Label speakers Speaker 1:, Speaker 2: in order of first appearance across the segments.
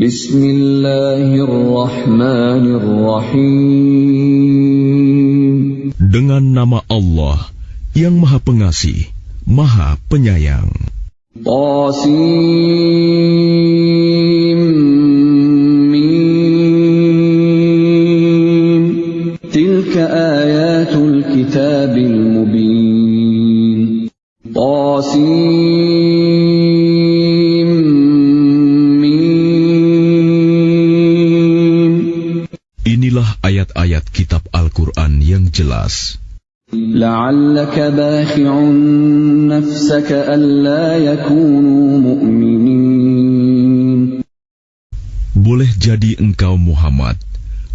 Speaker 1: Bismillahirrahmanirrahim.
Speaker 2: Dengan nama Allah yang Maha Pengasih, Maha Penyayang.
Speaker 1: Qasim. Tilka ayatul kitabil mubin. Qasim.
Speaker 2: Inilah ayat-ayat kitab Al-Quran yang jelas.
Speaker 1: La'allaka bakhi'un nafsaka alla yakunu mu'minin.
Speaker 2: Boleh jadi engkau Muhammad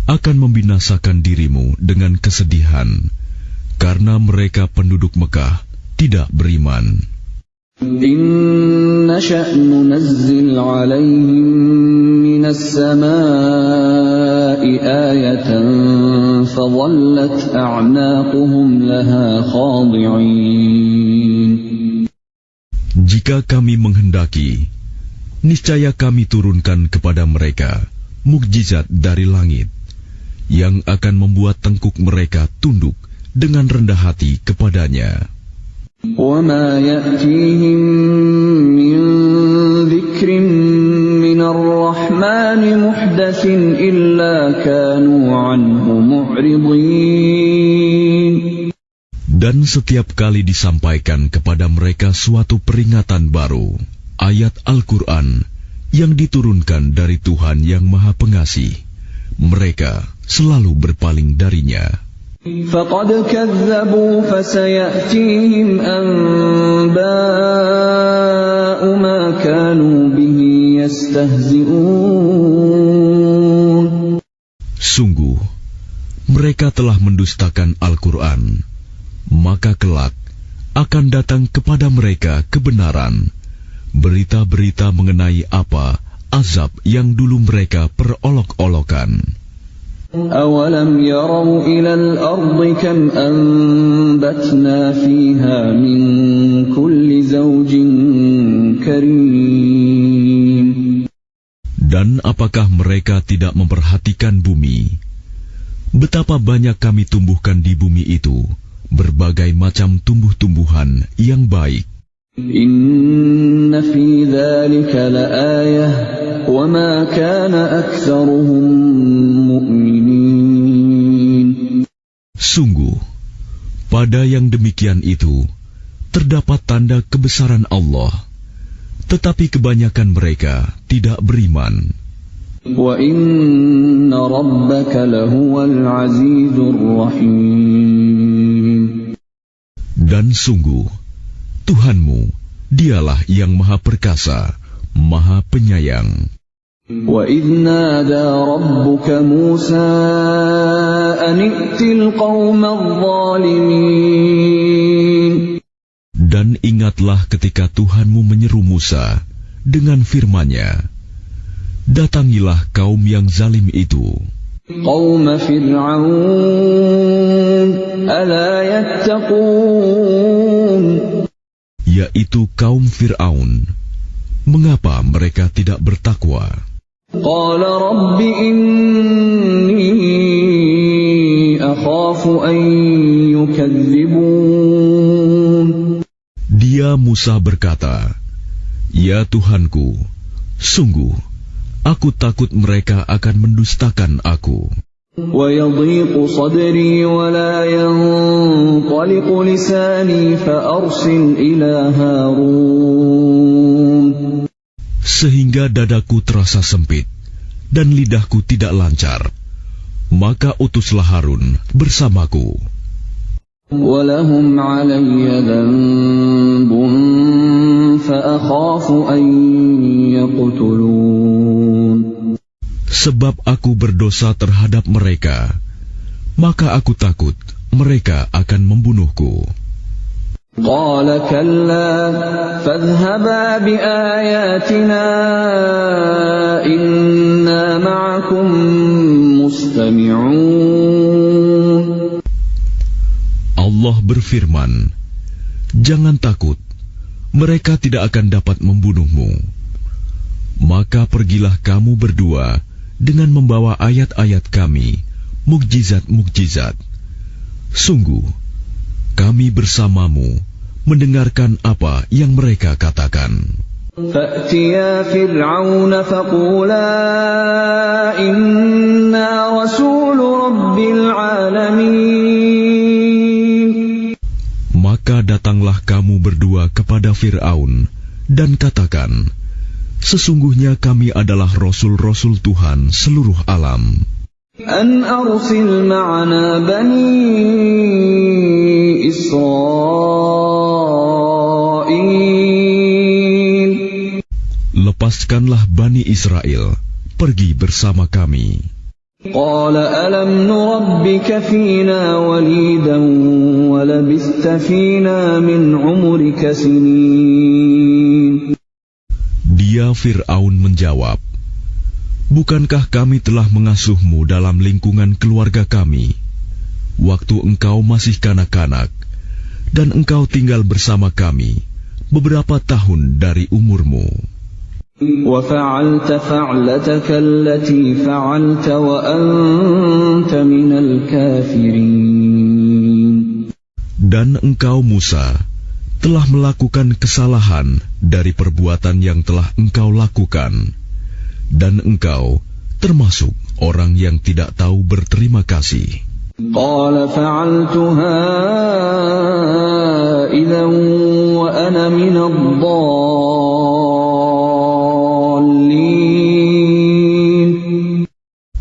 Speaker 2: akan membinasakan dirimu dengan kesedihan karena mereka penduduk Mekah tidak beriman.
Speaker 1: Inna sya'nu nazzil 'alaihim minas samaa'i ayatan fadhallat a'naquhum laha khadi'in.
Speaker 2: Jika kami menghendaki, niscaya kami turunkan kepada mereka mukjizat dari langit yang akan membuat tengkuk mereka tunduk dengan rendah hati kepadanya.
Speaker 1: وَمَا يَأْتِيهِمْ مِنْ ذِكْرٍ مِنَ الرَّحْمَنِ مُحْدَثٍ إِلَّا كَانُوا عَنْهُ مُعْرِضِينَ.
Speaker 2: Dan setiap kali disampaikan kepada mereka suatu peringatan baru, ayat Al-Quran yang diturunkan dari Tuhan yang Maha Pengasih, mereka selalu berpaling darinya.
Speaker 1: فَقَدْ كَذَّبُوا فَسَيَأْتِيهِمْ أَنْبَاءُ مَا كَانُوا بِهِ يَسْتَهْزِئُونَ.
Speaker 2: Sungguh, mereka telah mendustakan Al-Quran, maka kelak akan datang kepada mereka kebenaran, berita-berita mengenai apa azab yang dulu mereka perolok-olokan.
Speaker 1: أَوَلَمْ يَرَوْا إِلَى الْأَرْضِ كَمْ أَنبَتْنَا فِيهَا مِنْ كُلِّ زَوْجٍ كَرِيمٍ.
Speaker 2: Dan apakah mereka tidak memperhatikan bumi? Betapa banyak kami tumbuhkan di bumi itu berbagai macam tumbuh-tumbuhan yang baik.
Speaker 1: Inna fi dzalika laayah wa ma kana aktsaruhum mu'minin.
Speaker 2: Sungguh, pada yang demikian itu terdapat tanda kebesaran Allah, tetapi kebanyakan mereka tidak beriman.
Speaker 1: Wa inna rabbaka lahuwal azizur rahim.
Speaker 2: Dan sungguh, Tuhanmu, dialah yang Maha Perkasa, Maha Penyayang.
Speaker 1: وَإِذْ نَادَى رَبُّكَ مُوسَىٰ أَنِ ائْتِ الْقَوْمَ الظَّالِمِينَ.
Speaker 2: Dan ingatlah ketika Tuhanmu menyeru Musa dengan firman-Nya, datangilah kaum yang zalim itu.
Speaker 1: قَوْمَ فِرْعَوْنَ أَلَا يَتَّقُونَ.
Speaker 2: Yaitu kaum Fir'aun. Mengapa mereka tidak bertakwa?
Speaker 1: قَالَ رَبِّ إِنِّي أَخَافُ أَن يُكَذِّبُونِ.
Speaker 2: Dia Musa berkata, Ya Tuhanku, sungguh aku takut mereka akan mendustakan aku.
Speaker 1: وَيَضِيقُ صَدْرِي وَلَا يَنطَلِقُ لِسَانِي فَأَرْسِلْ إِلَى هَارُونَ.
Speaker 2: Sehingga dadaku terasa sempit dan lidahku tidak lancar, maka utuslah Harun bersamaku.
Speaker 1: وَلَهُمْ عَلَيَّ ذَنبٌ فَأَخَافُ أَن يَقْتُلُونِ.
Speaker 2: Sebab aku berdosa terhadap mereka, maka aku takut mereka akan membunuhku.
Speaker 1: قَالَ كَلَّا فَاذْهَبَا بِآيَاتِنَا إِنَّا مَعَكُمْ مُسْتَمِعُونَ.
Speaker 2: Allah berfirman, Jangan takut, mereka tidak akan dapat membunuhmu. Maka pergilah kamu berdua dengan membawa ayat-ayat kami, mukjizat-mukjizat. Sungguh, kami bersamamu mendengarkan apa yang mereka katakan.
Speaker 1: فَأْتِيَا فِرْعَوْنَ فَقُولَا إِنَّا رَسُولُ رَبِّ الْعَالَمِينَ.
Speaker 2: Maka datanglah kamu berdua kepada Fir'aun dan katakan, sesungguhnya kami adalah Rasul-Rasul Tuhan seluruh alam.
Speaker 1: أَنْ أَرْسِلْ مَعَنَا بَنِي إِسْرَائِيلَ.
Speaker 2: Lepaskanlah Bani Israel, pergi bersama kami.
Speaker 1: قَالَ أَلَمْ نُرَبِّكَ فِينَا وَلِيدًا وَلَبِثْتَ فِينَا مِنْ عُمُرِكَ سِنِينَ.
Speaker 2: Dia Fir'aun menjawab, bukankah kami telah mengasuhmu dalam lingkungan keluarga kami, waktu engkau masih kanak-kanak, dan engkau tinggal bersama kami beberapa tahun dari umurmu.
Speaker 1: وَفَعَلْتَ فَعْلَتَكَ الَّتِي فَعَلْتَ وَأَنْتَ مِنَ الْكَافِرِينَ.
Speaker 2: Dan engkau Musa telah melakukan kesalahan dari perbuatan yang telah engkau lakukan, dan engkau termasuk orang yang tidak tahu berterima kasih.
Speaker 1: قَالَ فَعَلْتُهَا إِذًا وَأَنَا مِنَ الضَّالِّينَ.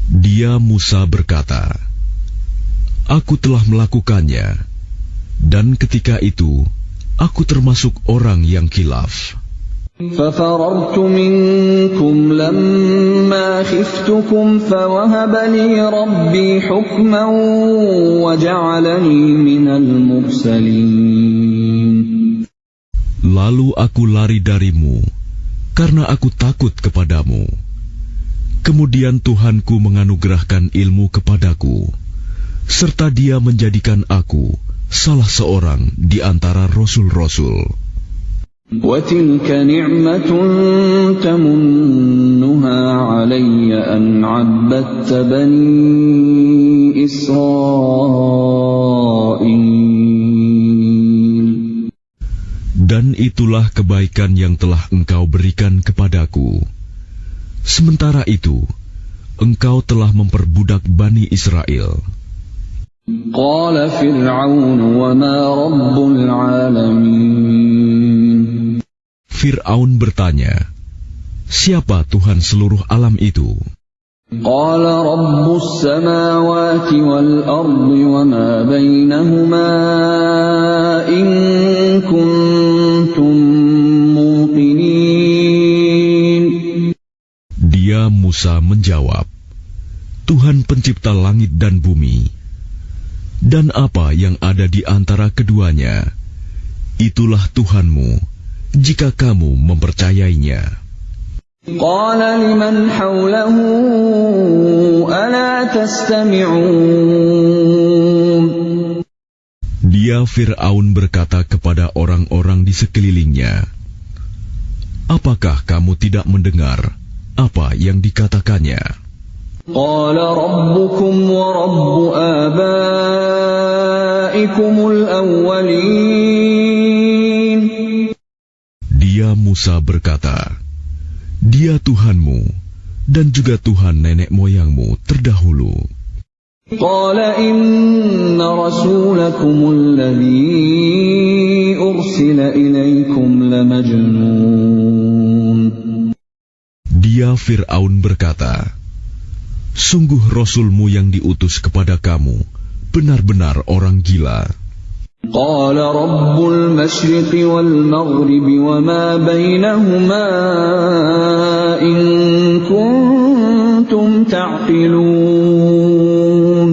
Speaker 2: Dia Musa berkata, aku telah melakukannya, dan ketika itu aku termasuk orang yang khilaf.
Speaker 1: فَفَرَرْتُ مِنْكُمْ لَمَّا خِفْتُكُمْ فَوَهَبَ لِي رَبِّي حُكْمًا وَجَعَلَنِي مِنَ الْمُرْسَلِينَ.
Speaker 2: Lalu aku lari darimu karena aku takut kepadamu. Kemudian Tuhanku menganugerahkan ilmu kepadaku, serta Dia menjadikan aku salah seorang di antara rasul-rasul.
Speaker 1: وَتِلْكَ نِعْمَةٌ تَمُنُّهَا عَلَيَّ أَنْ عَبَّدتَّ بَنِي إِسْرَائِيلَ.
Speaker 2: Dan itulah kebaikan yang telah engkau berikan kepadaku. Sementara itu, engkau telah memperbudak Bani Israel.
Speaker 1: قَالَ فِرْعَوْنُ وَمَا رَبُّ الْعَالَمِينَ.
Speaker 2: Fir'aun bertanya, siapa Tuhan seluruh alam itu?
Speaker 1: قَالَ رَبُّ السَّمَاوَاتِ وَالْأَرْضِ وَمَا بَيْنَهُمَا إِن كُنتُم مُّوقِنِينَ.
Speaker 2: Dia Musa menjawab, Tuhan pencipta langit dan bumi, dan apa yang ada di antara keduanya, itulah Tuhanmu, jika kamu mempercayainya.
Speaker 1: قَالَ لِمَنْ حَوْلَهُ أَلَا تَسْتَمِعُونَ.
Speaker 2: Dia Fir'aun berkata kepada orang-orang di sekelilingnya, apakah kamu tidak mendengar apa yang dikatakannya?
Speaker 1: قَالَ رَبُّكُمْ وَرَبُّ آبَائِكُمُ الْأَوَّلِينَ.
Speaker 2: Dia Musa berkata, Dia Tuhanmu dan juga Tuhan nenek moyangmu terdahulu.
Speaker 1: قَالَ إِنَّ رَسُولَكُمُ الَّذِي أُرْسِلَ إِلَيْكُمْ لَمَجْنُونَ.
Speaker 2: Dia Fir'aun berkata, sungguh Rasulmu yang diutus kepada kamu benar-benar orang gila.
Speaker 1: قَالَ رَبُّ الْمَشْرِقِ وَالْمَغْرِبِ وَمَا بَيْنَهُمَا إِن كُنتُمْ تَعْقِلُونَ.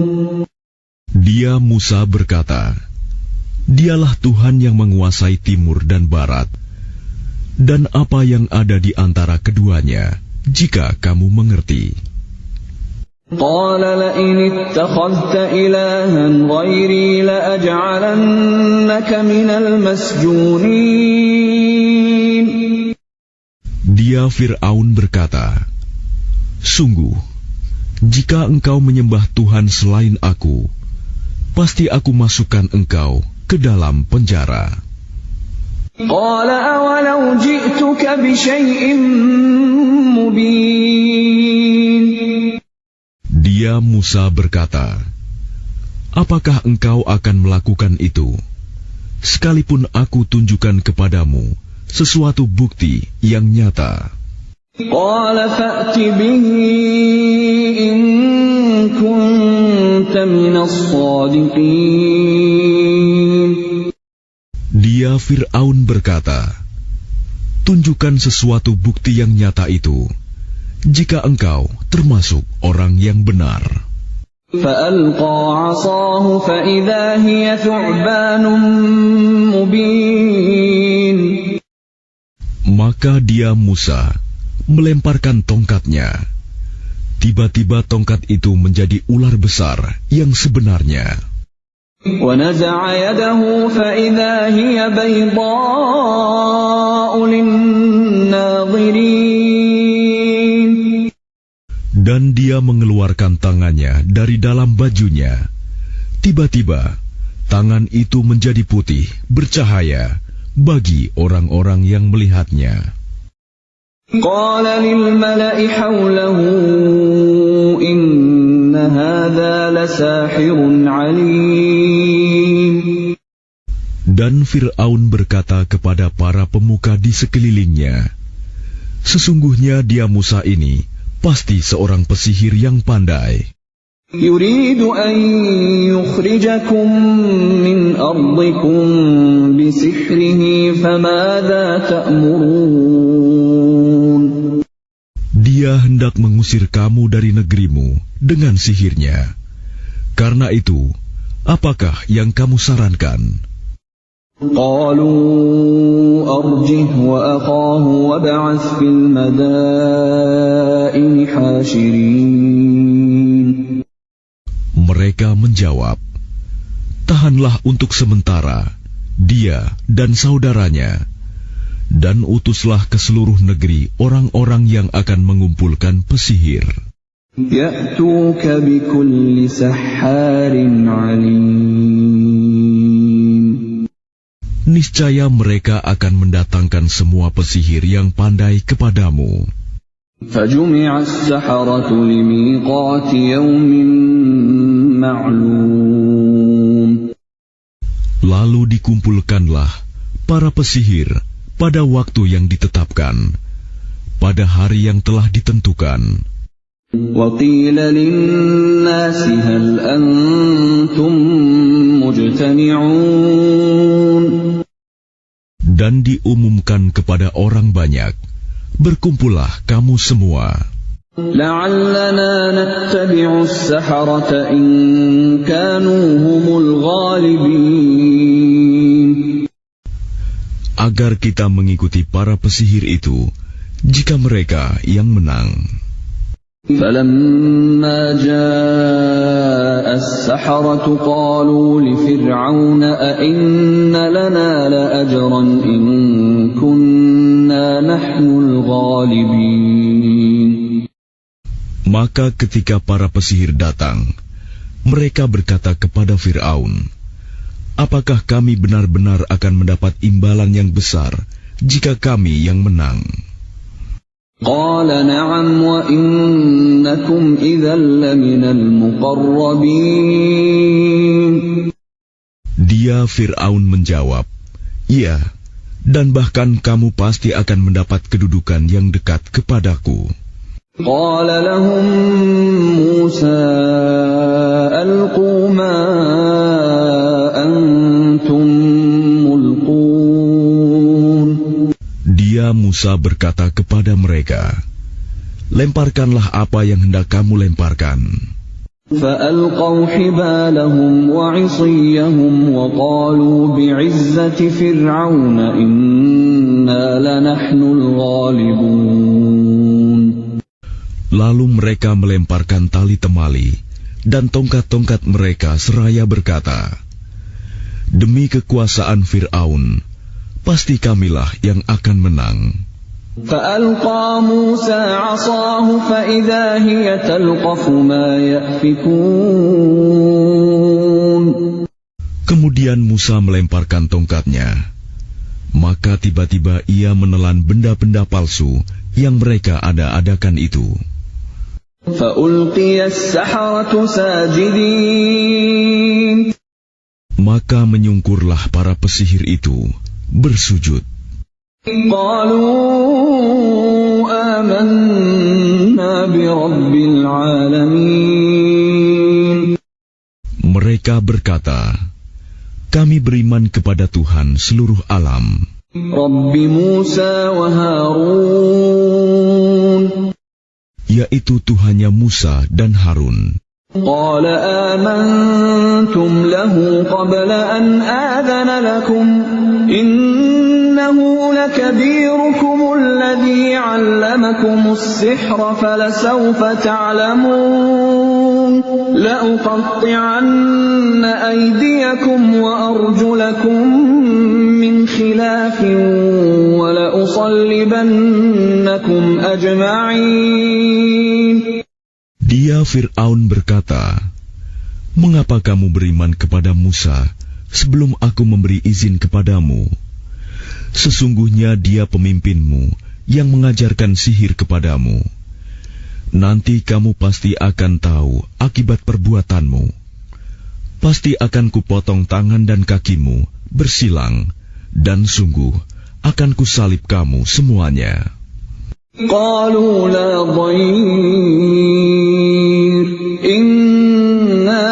Speaker 2: Dia Musa berkata, Dialah Tuhan yang menguasai timur dan barat, dan apa yang ada di antara keduanya, jika kamu mengerti.
Speaker 1: قَالَ لَئِنِ اتَّخَذْتَ إِلَٰهًا غَيْرِي لَأَجْعَلَنَّكَ مِنَ الْمَسْجُونِينَ.
Speaker 2: Dia Fir'aun berkata, "Sungguh, jika engkau menyembah Tuhan selain aku, pasti aku masukkan engkau ke dalam penjara."
Speaker 1: قال أولو جئتك بشيء مبين.
Speaker 2: Dia Musa berkata, "Apakah engkau akan melakukan itu, sekalipun aku tunjukkan kepadamu sesuatu bukti yang nyata?"
Speaker 1: قال فأت به إن كنت من الصادقين.
Speaker 2: Dia Fir'aun berkata, "Tunjukkan sesuatu bukti yang nyata itu, jika engkau termasuk orang yang benar."
Speaker 1: فألقى عصاه فإذا هي ثعبان مبين.
Speaker 2: Maka dia Musa melemparkan tongkatnya. Tiba-tiba tongkat itu menjadi ular besar yang sebenarnya.
Speaker 1: ونزع يده فإذا هي بيضاء للناظرين.
Speaker 2: Dan dia mengeluarkan tangannya dari dalam bajunya. Tiba-tiba, tangan itu menjadi putih, bercahaya bagi orang-orang yang melihatnya.
Speaker 1: قال للملأ حوله إن هذا لساحر عليم.
Speaker 2: Dan Fir'aun berkata kepada para pemuka di sekelilingnya, "Sesungguhnya dia Musa ini pasti seorang pesihir yang pandai.
Speaker 1: يريد أن يخرجكم من أرضكم بسحره فماذا تأمرون.
Speaker 2: Dia hendak mengusir kamu dari negerimu dengan sihirnya. Karena itu, apakah yang kamu sarankan?"
Speaker 1: قالوا أرجه وأخاه وابعث في المدائن حاشرين.
Speaker 2: Mereka menjawab, "Tahanlah untuk sementara dia dan saudaranya, dan utuslah ke seluruh negeri orang-orang yang akan mengumpulkan pesihir.
Speaker 1: يأتوك بكل سحار عليم.
Speaker 2: Niscaya mereka akan mendatangkan semua pesihir yang pandai kepadamu."
Speaker 1: فجمع السحرة لميقات يوم معلوم.
Speaker 2: Lalu dikumpulkanlah para pesihir pada waktu yang ditetapkan, pada hari yang telah ditentukan.
Speaker 1: وقيل للناس هل أنتم مجتمعون.
Speaker 2: Dan diumumkan kepada orang banyak, "Berkumpullah kamu semua,
Speaker 1: لعلنا نتبع السحرة إن كانوا هم الغالبين.
Speaker 2: agar kita mengikuti para pesihir itu, jika mereka yang menang."
Speaker 1: فلما جاء السحرة قالوا لفرعون أئن لنا لأجرا إن كنا نحن الغالبين.
Speaker 2: Maka ketika para pesihir datang, mereka berkata kepada Fir'aun, "Apakah kami benar-benar akan mendapat imbalan yang besar jika kami yang menang?"
Speaker 1: قال نعم وإنكم إذا لمن المقربين.
Speaker 2: Dia Fir'aun menjawab, "Iya, dan bahkan kamu pasti akan mendapat kedudukan yang dekat kepadaku."
Speaker 1: قال لهم موسى ألقوا ما أنتم ملقون.
Speaker 2: Dia Musa berkata kepada mereka, "Lemparkanlah apa yang hendak kamu lemparkan."
Speaker 1: فألقوا حبالهم وعصيهم وقالوا بعزة فرعون إنا لنحن الغالبون.
Speaker 2: Lalu mereka melemparkan tali temali dan tongkat-tongkat mereka seraya berkata, "Demi kekuasaan Fir'aun, pasti kamilah yang akan menang."
Speaker 1: فألقى موسى عصاه فإذا هي تلقف ما يأفكون.
Speaker 2: Kemudian Musa melemparkan tongkatnya. Maka tiba-tiba ia menelan benda-benda palsu yang mereka ada-adakan itu.
Speaker 1: فألقي السحرة ساجدين.
Speaker 2: Maka menyungkurlah para pesihir itu bersujud.
Speaker 1: قالوا آمنا برب العالمين.
Speaker 2: Mereka berkata, kami beriman kepada Tuhan seluruh alam,
Speaker 1: رب موسى وهارون.
Speaker 2: yaitu Tuhannya Musa dan Harun.
Speaker 1: قال آمنتم له قبل أن آذن لكم إنه لكبيركم الذي علمكم السحر فلسوف تعلمون لأقطعن أيديكم وأرجلكم من خلاف ولأصلبنكم أجمعين.
Speaker 2: Dia Fir'aun berkata, mengapa kamu beriman kepada Musa sebelum aku memberi izin kepadamu? Sesungguhnya dia pemimpinmu yang mengajarkan sihir kepadamu. Nanti kamu pasti akan tahu akibat perbuatanmu. Pasti akan kupotong tangan dan kakimu bersilang, dan sungguh akan kusalib kamu semuanya.
Speaker 1: قالوا لا ضير إنا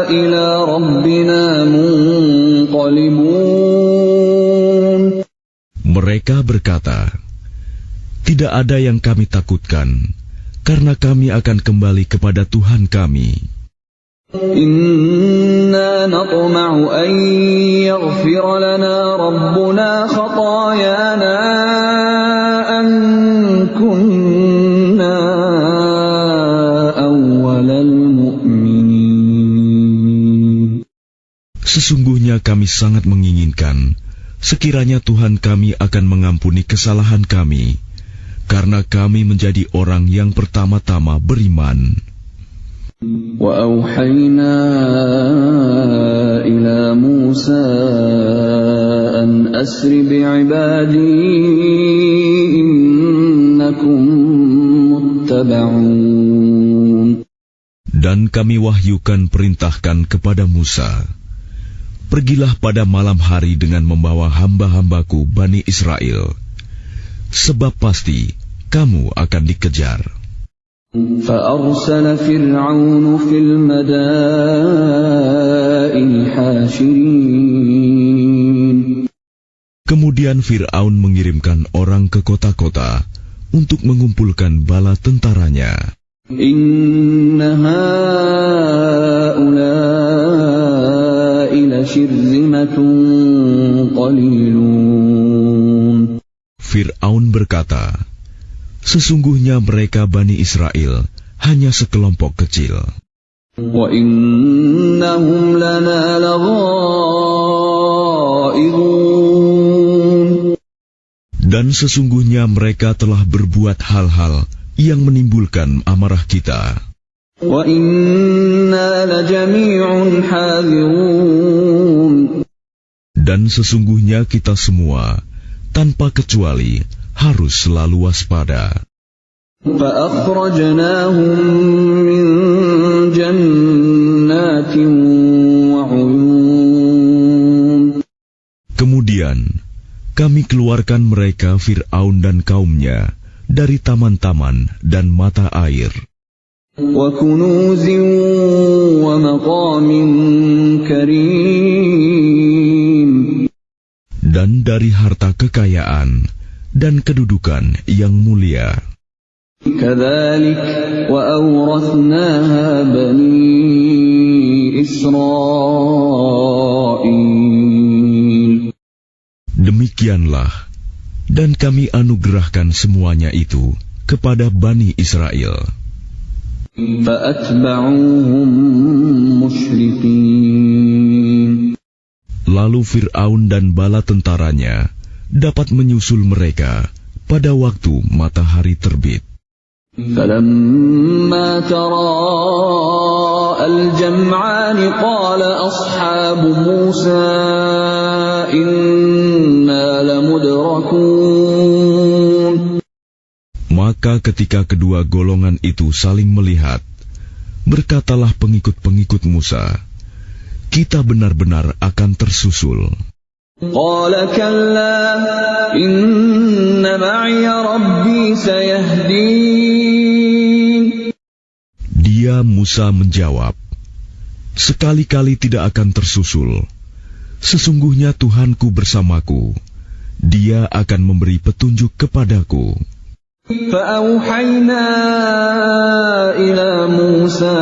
Speaker 1: إلى ربنا منقلبون.
Speaker 2: Mereka berkata, tidak ada yang kami takutkan, karena kami akan kembali kepada Tuhan kami.
Speaker 1: إنا نطمع أن يغفر لنا ربنا خطايانا أن كنا أول المؤمنين.
Speaker 2: Sesungguhnya kami sangat menginginkan sekiranya Tuhan kami akan mengampuni kesalahan kami, karena kami menjadi orang yang pertama-tama beriman.
Speaker 1: وأوحينا إلى موسى أن أسر بعبادي إنكم متبعون.
Speaker 2: Dan kami wahyukan perintahkan kepada Musa, pergilah pada malam hari dengan membawa hamba-hambaku Bani Israel, sebab pasti kamu akan dikejar.
Speaker 1: فأرسل فرعون في المدائن حاشرين.
Speaker 2: Kemudian Fir'aun mengirimkan orang ke kota-kota untuk mengumpulkan bala tentaranya.
Speaker 1: إن هؤلاء لشرذمة قليلون.
Speaker 2: Fir'aun berkata, sesungguhnya mereka Bani Israel hanya sekelompok kecil.
Speaker 1: وَإِنَّهُمْ لَنَا لَغَائِظُونَ.
Speaker 2: Dan sesungguhnya mereka telah berbuat hal-hal yang menimbulkan amarah kita.
Speaker 1: وَإِنَّا لَجَمِيعٌ حَاذِرُونَ. Dan
Speaker 2: sesungguhnya kita semua, tanpa kecuali, harus selalu waspada.
Speaker 1: فَأَخْرَجْنَاهُمْ مِنْ جَنَّاتٍ وَعُيُونٍ.
Speaker 2: Kemudian, kami keluarkan mereka Fir'aun dan kaumnya dari taman-taman dan mata air.
Speaker 1: وَكُنُوزٍ وَمَقَامٍ كَرِيمٍ.
Speaker 2: Dan dari harta kekayaan dan kedudukan yang mulia.
Speaker 1: كَذَلِكَ وَأَوْرَثْنَاهَا بَنِي إِسْرَائِيلَ.
Speaker 2: Demikianlah, dan kami anugerahkan semuanya itu kepada Bani Israel.
Speaker 1: فَأَتْبَعُوهُمْ مُشْرِقِينَ.
Speaker 2: Lalu Fir'aun dan bala tentaranya dapat menyusul mereka pada waktu matahari terbit.
Speaker 1: فلما تراءى الجمعان قال أصحاب موسى إنا لمدركون.
Speaker 2: Maka ketika kedua golongan itu saling melihat, berkatalah pengikut-pengikut Musa, kita benar-benar akan tersusul.
Speaker 1: قال كلا إن معي ربي سيهدين.
Speaker 2: Dia Musa menjawab, sekali-kali tidak akan tersusul. Sesungguhnya Tuhanku bersamaku, Dia akan memberi petunjuk kepadaku.
Speaker 1: فأوحينا إلى موسى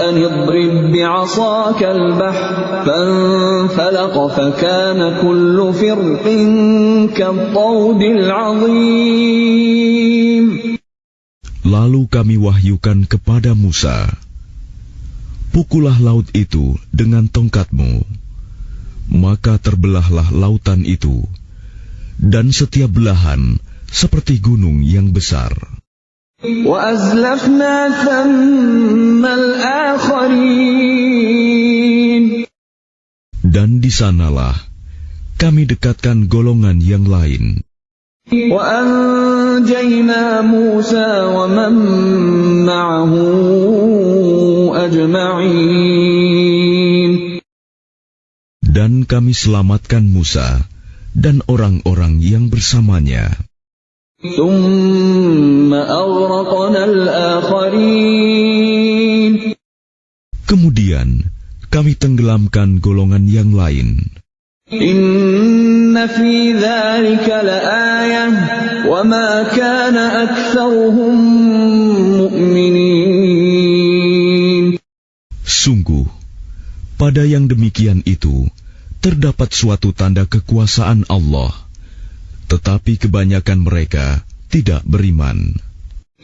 Speaker 1: أن اضرب بعصاك البحر فانفلق فكان كل فرق كالطود العظيم.
Speaker 2: Lalu kami wahyukan kepada Musa, pukullah laut itu dengan tongkatmu. Maka terbelahlah lautan itu, dan setiap belahan seperti gunung yang besar.
Speaker 1: وَأَزْلَفْنَا ثَمَّ الْآخَرِينَ.
Speaker 2: Dan di sanalah kami dekatkan golongan yang lain.
Speaker 1: وَأَنْجَيْنَا مُوسَى وَمَنْ مَعَهُ أَجْمَعِينَ.
Speaker 2: Dan kami selamatkan Musa dan orang-orang yang bersamanya.
Speaker 1: ثُمَّ أَغْرَقْنَا الْآخَرِينَ.
Speaker 2: Kemudian kami tenggelamkan golongan yang lain.
Speaker 1: إِنَّ فِي ذَلِكَ لَآيَةً وَمَا كَانَ أَكْثَرُهُم مُؤْمِنِينَ.
Speaker 2: Sungguh, pada yang demikian itu terdapat suatu tanda kekuasaan Allah, tetapi kebanyakan mereka tidak beriman.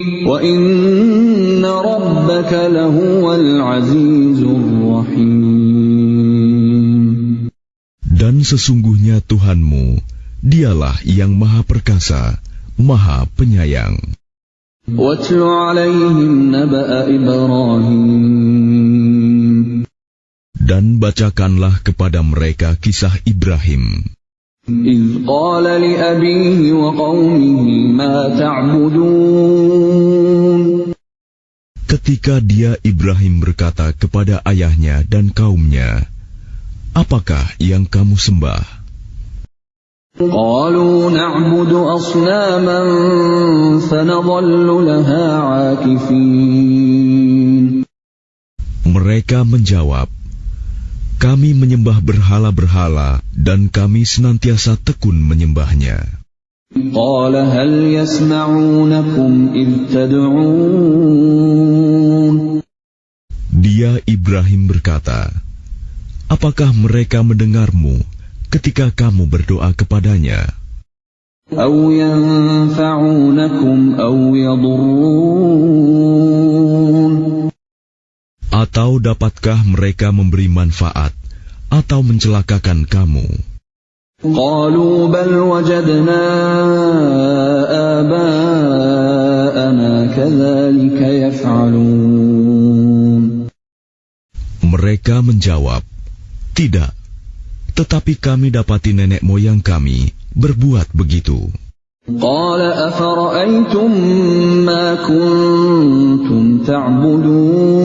Speaker 1: وَإِنَّ رَبَّكَ لَهُوَ الْعَزِيزُ الرَّحِيمُ.
Speaker 2: Dan sesungguhnya Tuhanmu, Dialah yang Maha Perkasa, Maha Penyayang.
Speaker 1: وَاتْلُ عَلَيْهِمْ نَبَأَ إِبْرَاهِيمَ.
Speaker 2: Dan bacakanlah kepada mereka kisah Ibrahim.
Speaker 1: إِذْ قَالَ لِأَبِيهِ وَقَوْمِهِ مَا تَعْبُدُونَ.
Speaker 2: Ketika dia Ibrahim berkata kepada ayahnya dan kaumnya, apakah yang kamu sembah?
Speaker 1: قَالُوا نَعْبُدُ أَصْنَامًا فَنَظَلُّ لَهَا عَاكِفِينَ.
Speaker 2: Mereka menjawab, kami menyembah berhala-berhala dan kami senantiasa tekun menyembahnya.
Speaker 1: قَالَ هَلْ يَسْمَعُونَكُمْ إِذْ تَدْعُونَ.
Speaker 2: Dia Ibrahim berkata, apakah mereka mendengarmu ketika kamu berdoa kepadanya?
Speaker 1: أَوْ يَنْفَعُونَكُمْ أَوْ يَضُرُّونَ.
Speaker 2: Atau dapatkah mereka memberi manfaat atau mencelakakan kamu?
Speaker 1: قَالُوا بَلْ وَجَدْنَا آبَاءَنَا كَذَلِكَ يَفْعَلُونَ.
Speaker 2: Mereka menjawab, tidak, tetapi kami dapati nenek moyang kami berbuat begitu.
Speaker 1: قَالَ أَفَرَأَيْتُمْ مَا كُنْتُمْ تَعْبُدُونَ.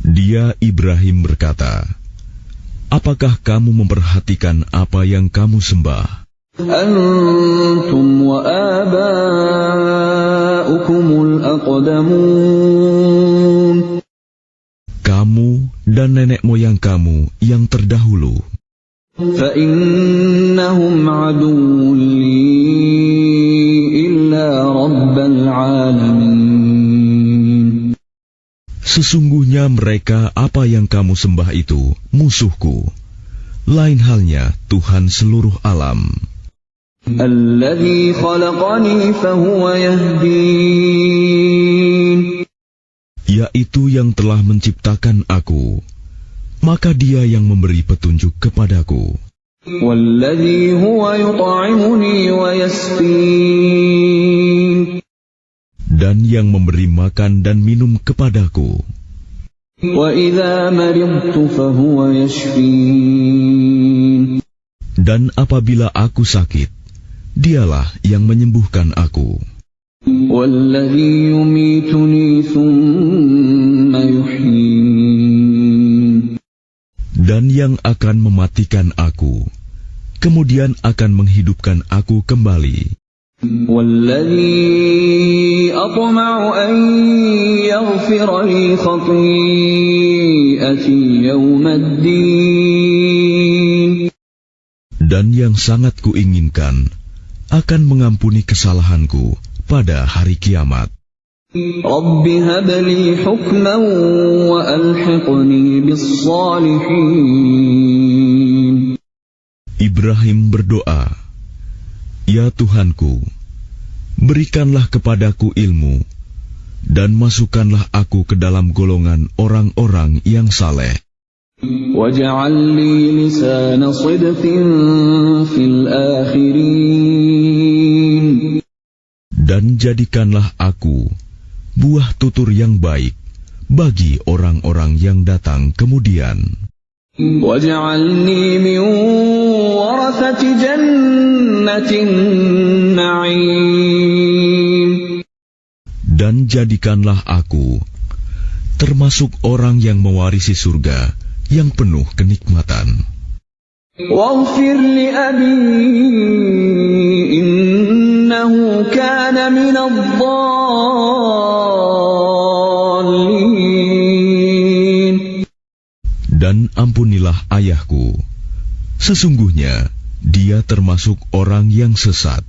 Speaker 2: Dia Ibrahim berkata, apakah kamu memperhatikan apa yang kamu sembah?
Speaker 1: أَنْتُمْ وَآبَاؤُكُمُ الْأَقْدَمُونَ.
Speaker 2: Kamu dan nenek moyang kamu yang terdahulu.
Speaker 1: فَإِنَّهُمْ عَدُوٌّ لِّي إِلَّا رَبَّ الْعَالَمِينَ.
Speaker 2: Sesungguhnya mereka apa yang kamu sembah itu musuhku, lain halnya Tuhan seluruh alam.
Speaker 1: الَّذِي خَلَقَنِي فَهُوَ يَهْدِينِ.
Speaker 2: Yaitu yang telah menciptakan aku, maka Dia yang memberi petunjuk kepadaku.
Speaker 1: والذي هو يطعمني ويسقين
Speaker 2: dan yang memberi makan dan minum kepadaku.
Speaker 1: وإذا مرضت فهو يشفين
Speaker 2: Dan apabila aku sakit, dialah yang menyembuhkan aku.
Speaker 1: والذي يميتني ثم يحيين
Speaker 2: Dan yang akan mematikan aku, kemudian akan menghidupkan aku kembali.
Speaker 1: والذي أطمع أن يغفر لي خطيئتي يوم الدين
Speaker 2: Dan yang sangat kuinginkan akan mengampuni kesalahanku pada hari kiamat.
Speaker 1: رب هب لي حكما وألحقني بالصالحين
Speaker 2: Ibrahim berdoa, "Ya Tuhanku, berikanlah kepadaku ilmu, dan masukkanlah aku ke dalam golongan orang-orang yang saleh.
Speaker 1: واجعل لي لسان صدق في الآخرين
Speaker 2: Dan jadikanlah aku buah tutur yang baik bagi orang-orang yang datang kemudian.
Speaker 1: واجعلني من ورثة جنة النعيم
Speaker 2: Dan jadikanlah aku termasuk orang yang mewarisi surga yang penuh kenikmatan.
Speaker 1: واغفر لأبي إنه كان من الضالين
Speaker 2: Dan ampunilah ayahku, sesungguhnya dia termasuk orang yang sesat.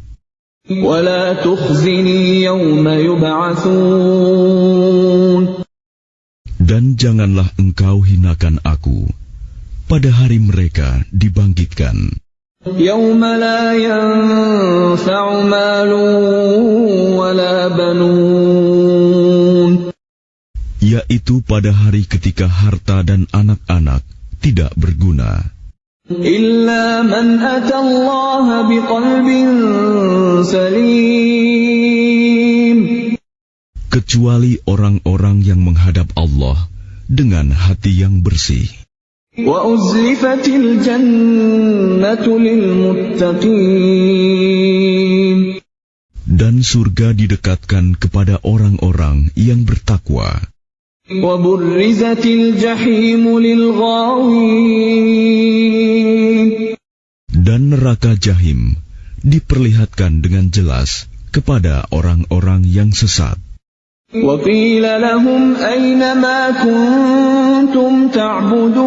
Speaker 1: ولا تخزني يوم يبعثون
Speaker 2: Dan janganlah engkau hinakan aku pada hari mereka dibangkitkan,
Speaker 1: يوم لا ينفع مال ولا بنون
Speaker 2: yaitu pada hari ketika harta dan anak-anak tidak berguna,
Speaker 1: إلا من أتى الله بقلب سليم
Speaker 2: kecuali orang-orang yang menghadap Allah dengan hati yang bersih.
Speaker 1: وأزلفت الجنة للمتقين
Speaker 2: Dan surga didekatkan kepada orang-orang yang bertakwa.
Speaker 1: وبرزت الجحيم للغاوين
Speaker 2: Dan neraka Jahim diperlihatkan dengan jelas kepada orang-orang yang sesat.
Speaker 1: وقيل لهم أين ما كنتم تعبدون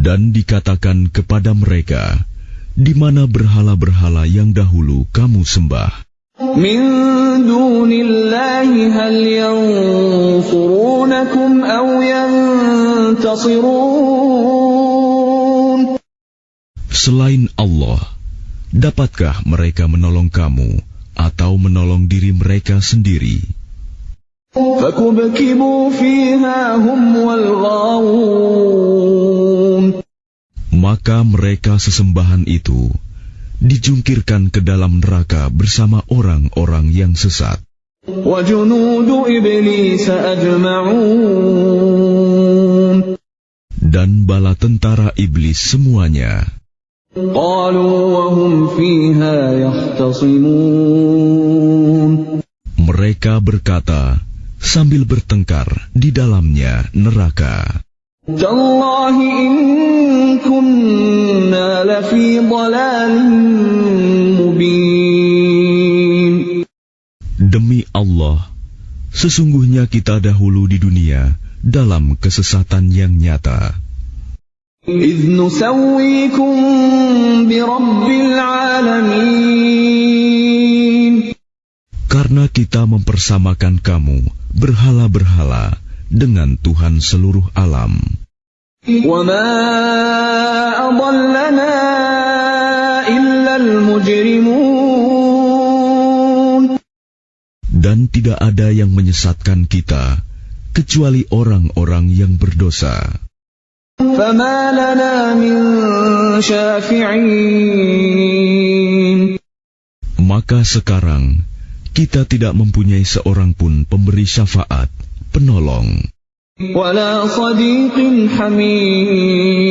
Speaker 2: Dan dikatakan kepada mereka, di mana berhala-berhala yang dahulu kamu sembah.
Speaker 1: من دون الله هل ينصرونكم أو ينتصرون
Speaker 2: Selain Allah, dapatkah mereka menolong kamu atau menolong diri mereka sendiri?
Speaker 1: فكبكبوا فيها هم والغاوون
Speaker 2: Maka mereka sesembahan itu dijungkirkan ke dalam neraka bersama orang-orang yang sesat.
Speaker 1: وجنود إبليس أجمعون
Speaker 2: Dan bala tentara iblis semuanya.
Speaker 1: قالوا وهم فيها يختصمون
Speaker 2: Mereka berkata sambil bertengkar di dalamnya neraka,
Speaker 1: تالله إن كنا لفي ضلال مبين
Speaker 2: Demi Allah, sesungguhnya kita dahulu di dunia dalam kesesatan yang nyata.
Speaker 1: إذ نسويكم برب العالمين
Speaker 2: Karena kita mempersamakan kamu berhala-berhala dengan Tuhan seluruh alam.
Speaker 1: وما أضلنا إلا المجرمون
Speaker 2: Dan tidak ada yang menyesatkan kita kecuali orang-orang yang berdosa.
Speaker 1: فما لنا من شافعين.
Speaker 2: Maka sekarang kita tidak mempunyai seorang pun pemberi syafaat, penolong,
Speaker 1: ولا صديق حميم.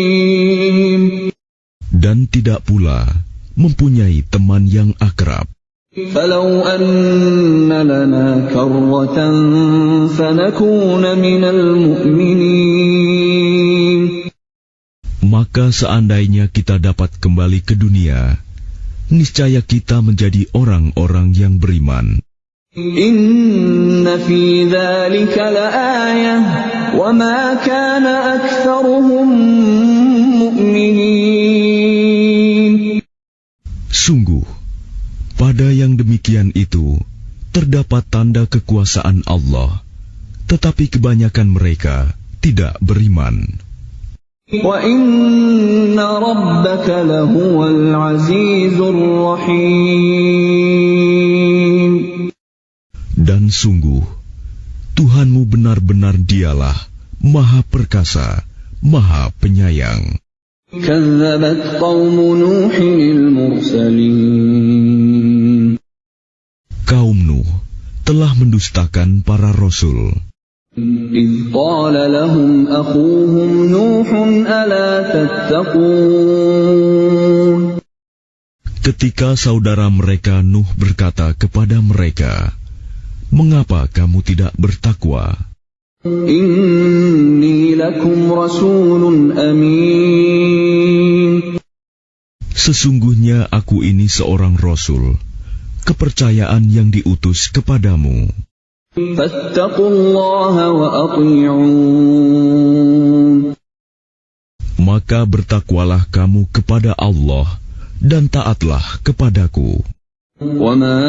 Speaker 2: dan tidak pula mempunyai teman yang akrab.
Speaker 1: فلو أن لنا كرة فنكون من المؤمنين.
Speaker 2: Maka seandainya kita dapat kembali ke dunia, niscaya kita menjadi orang-orang yang beriman.
Speaker 1: إن في ذلك لآية وما كان أكثرهم مؤمنين.
Speaker 2: Sungguh, pada yang demikian itu terdapat tanda kekuasaan Allah, tetapi kebanyakan mereka tidak beriman.
Speaker 1: وَإِنَّ رَبَّكَ لَهُوَ الْعَزِيزُ الرَّحِيمُ.
Speaker 2: Dan sungguh, Tuhanmu benar-benar dialah Maha Perkasa, Maha Penyayang.
Speaker 1: كَذَّبَتْ قَوْمُ نُوحٍ الْمُرْسَلِينَ.
Speaker 2: Kaum Nuh telah mendustakan para rasul.
Speaker 1: إِذْ قَالَ لَهُمْ أَخُوهُمْ نُوحٌ أَلَا تَتَّقُونَ.
Speaker 2: Ketika saudara mereka Nuh berkata kepada mereka, "Mengapa kamu tidak bertakwa?
Speaker 1: إِنِّي لَكُمْ رَسُولٌ أَمِينٌ.
Speaker 2: Sesungguhnya aku ini seorang rasul, kepercayaan yang diutus kepadamu.
Speaker 1: فَاتَّقُوا اللَّهَ وَأَطِيعُونِ.
Speaker 2: Maka bertakwalah kamu kepada Allah dan taatlah kepadaku.
Speaker 1: وَمَا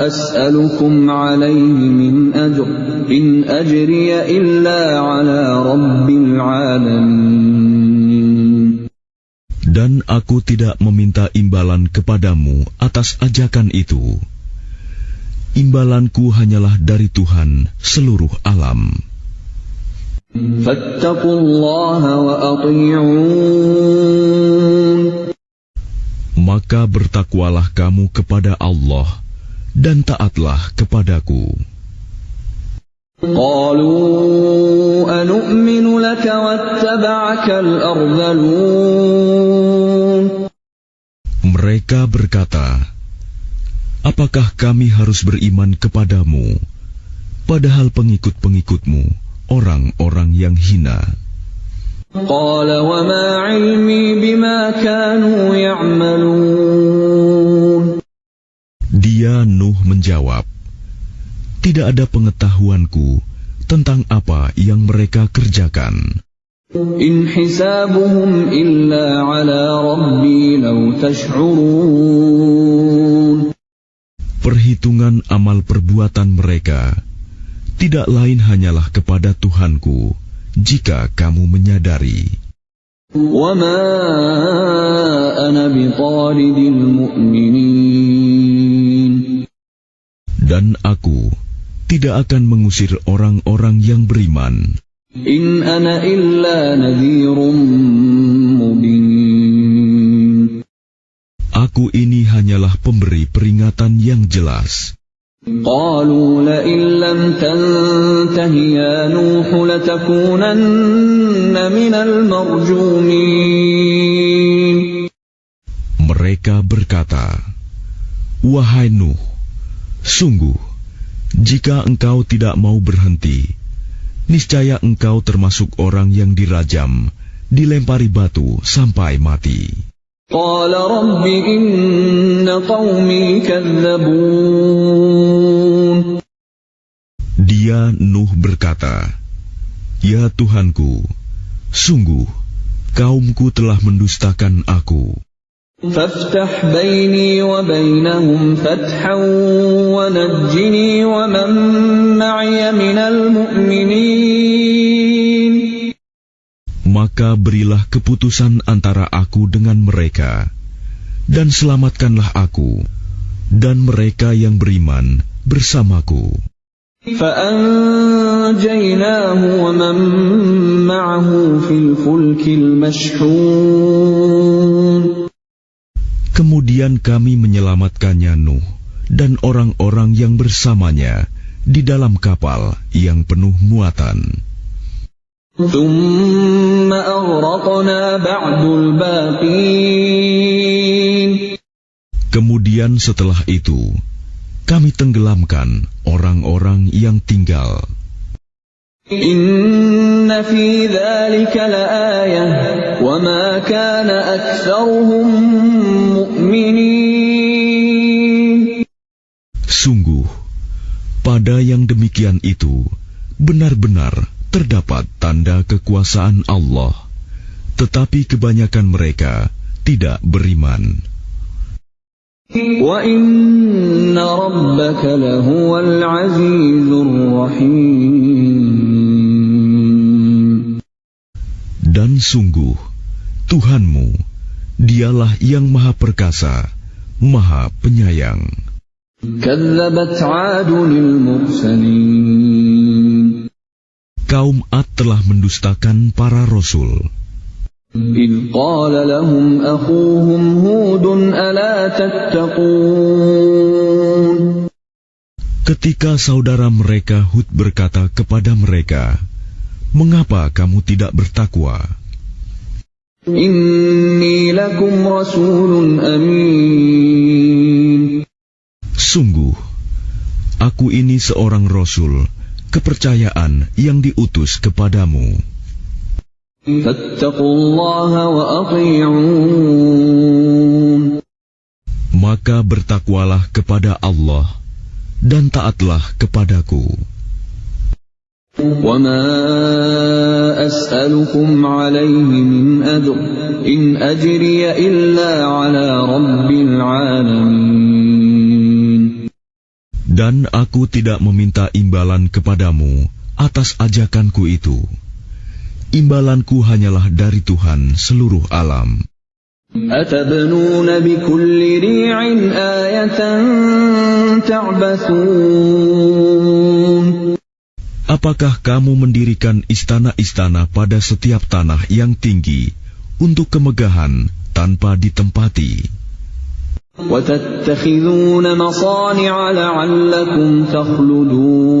Speaker 1: أَسْأَلُكُمْ عَلَيْهِ مِنْ أَجْرٍ إِنْ أَجْرِيَ إِلَّا عَلَى رَبِّ الْعَالَمِينَ.
Speaker 2: Dan aku tidak meminta imbalan kepadamu atas ajakan itu. Imbalanku hanyalah dari Tuhan seluruh alam.
Speaker 1: فَاتَّقُوا اللَّهَ وَأَطِيعُونِ.
Speaker 2: Maka bertakwalah kamu kepada Allah dan taatlah kepadaku.
Speaker 1: قَالُوا أَنُؤْمِنُ لَكَ وَاتَّبَعَكَ الْأَرْذَلُونَ.
Speaker 2: Mereka berkata, "Apakah kami harus beriman kepadamu, padahal pengikut-pengikutmu orang-orang yang hina?"
Speaker 1: قَالَ وَمَا عِلْمِي بِمَا كَانُوا يَعْمَلُونَ.
Speaker 2: Dia Nuh menjawab, "Tidak ada pengetahuanku tentang apa yang mereka kerjakan.
Speaker 1: إِنْ حِسَابُهُمْ إِلَّا عَلَى رَبِّي لَوْ تَشْعُرُونَ.
Speaker 2: Perhitungan amal perbuatan mereka tidak lain hanyalah kepada Tuhanku, jika kamu menyadari.
Speaker 1: وَمَا أَنَا بِطَارِدِ الْمُؤْمِنِينَ.
Speaker 2: Dan aku tidak akan mengusir orang-orang yang beriman.
Speaker 1: إِنْ أَنَا إِلَّا نَذِيرٌ مُبِينٌ.
Speaker 2: Aku ini hanyalah pemberi peringatan yang jelas.
Speaker 1: قَالُوا لَئِن لَّمْ تَنْتَهِ يَا نُوحُ لَتَكُونَنَّ مِنَ الْمَرْجُومِينَ.
Speaker 2: Mereka berkata, "Wahai Nuh, sungguh, jika engkau tidak mau berhenti, niscaya engkau termasuk orang yang dirajam, dilempari batu sampai mati."
Speaker 1: قَالَ رَبِّ إِنَّ قَوْمِي كَذَّبُونِ.
Speaker 2: Dia Nuh berkata, "Ya Tuhanku, sungguh kaumku telah mendustakan aku.
Speaker 1: فَافْتَحْ بَيْنِي وَبَيْنَهُمْ فَتْحًا وَنَجِّنِي وَمَن مَّعِيَ مِنَ الْمُؤْمِنِينَ.
Speaker 2: Maka berilah keputusan antara aku dengan mereka, dan selamatkanlah aku dan mereka yang beriman bersamaku."
Speaker 1: فأنجيناه ومن معه في الفلك المشحون.
Speaker 2: Kemudian kami menyelamatkannya Nuh dan orang-orang yang bersamanya di dalam kapal yang penuh muatan.
Speaker 1: ثم أغرقنا بعد الباقين.
Speaker 2: Kemudian setelah itu, kami tenggelamkan orang-orang yang tinggal.
Speaker 1: إن في ذلك لآية وما كان أكثرهم مؤمنين.
Speaker 2: Sungguh, pada yang demikian itu, benar-benar terdapat tanda kekuasaan Allah, tetapi kebanyakan mereka tidak beriman.
Speaker 1: وَإِنَّ رَبَّكَ لَهُوَ الْعَزِيزُ الرَّحِيمُ.
Speaker 2: Dan sungguh, Tuhanmu, dialah yang maha perkasa, maha penyayang.
Speaker 1: كَذَّبَتْ عَادٌ الْمُرْسَلِينَ.
Speaker 2: Kaum Ad telah mendustakan para rasul.
Speaker 1: إِذْ قَالَ لَهُمْ أَخُوهُمْ هُودٌ أَلَا تَتَّقُونَ.
Speaker 2: Ketika saudara mereka Hud berkata kepada mereka, "Mengapa kamu tidak bertakwa?
Speaker 1: إِنِّي لَكُمْ رَسُولٌ أَمِينٌ.
Speaker 2: Sungguh, aku ini seorang rasul, kepercayaan yang diutus kepadamu.
Speaker 1: فَاتَّقُوا اللَّهَ وَأَطِيعُونِ.
Speaker 2: Maka bertakwalah kepada Allah dan taatlah kepadaku.
Speaker 1: وَمَا أَسْأَلُكُمْ عَلَيْهِ مِنْ أَجْرٍ إِنْ أَجْرِيَ إِلَّا عَلَى رَبِّ الْعَالَمِينَ.
Speaker 2: Dan aku tidak meminta imbalan kepadamu atas ajakanku itu. Imbalanku hanyalah dari Tuhan seluruh alam.
Speaker 1: أَتَبْنُونَ بِكُلِّ رِيعٍ آيَةً تَعْبَثُونَ.
Speaker 2: Apakah kamu mendirikan istana-istana pada setiap tanah yang tinggi untuk kemegahan tanpa ditempati?
Speaker 1: وَتَتَّخِذُونَ مَصَانِعَ لَعَلَّكُمْ تَخْلُدُونَ.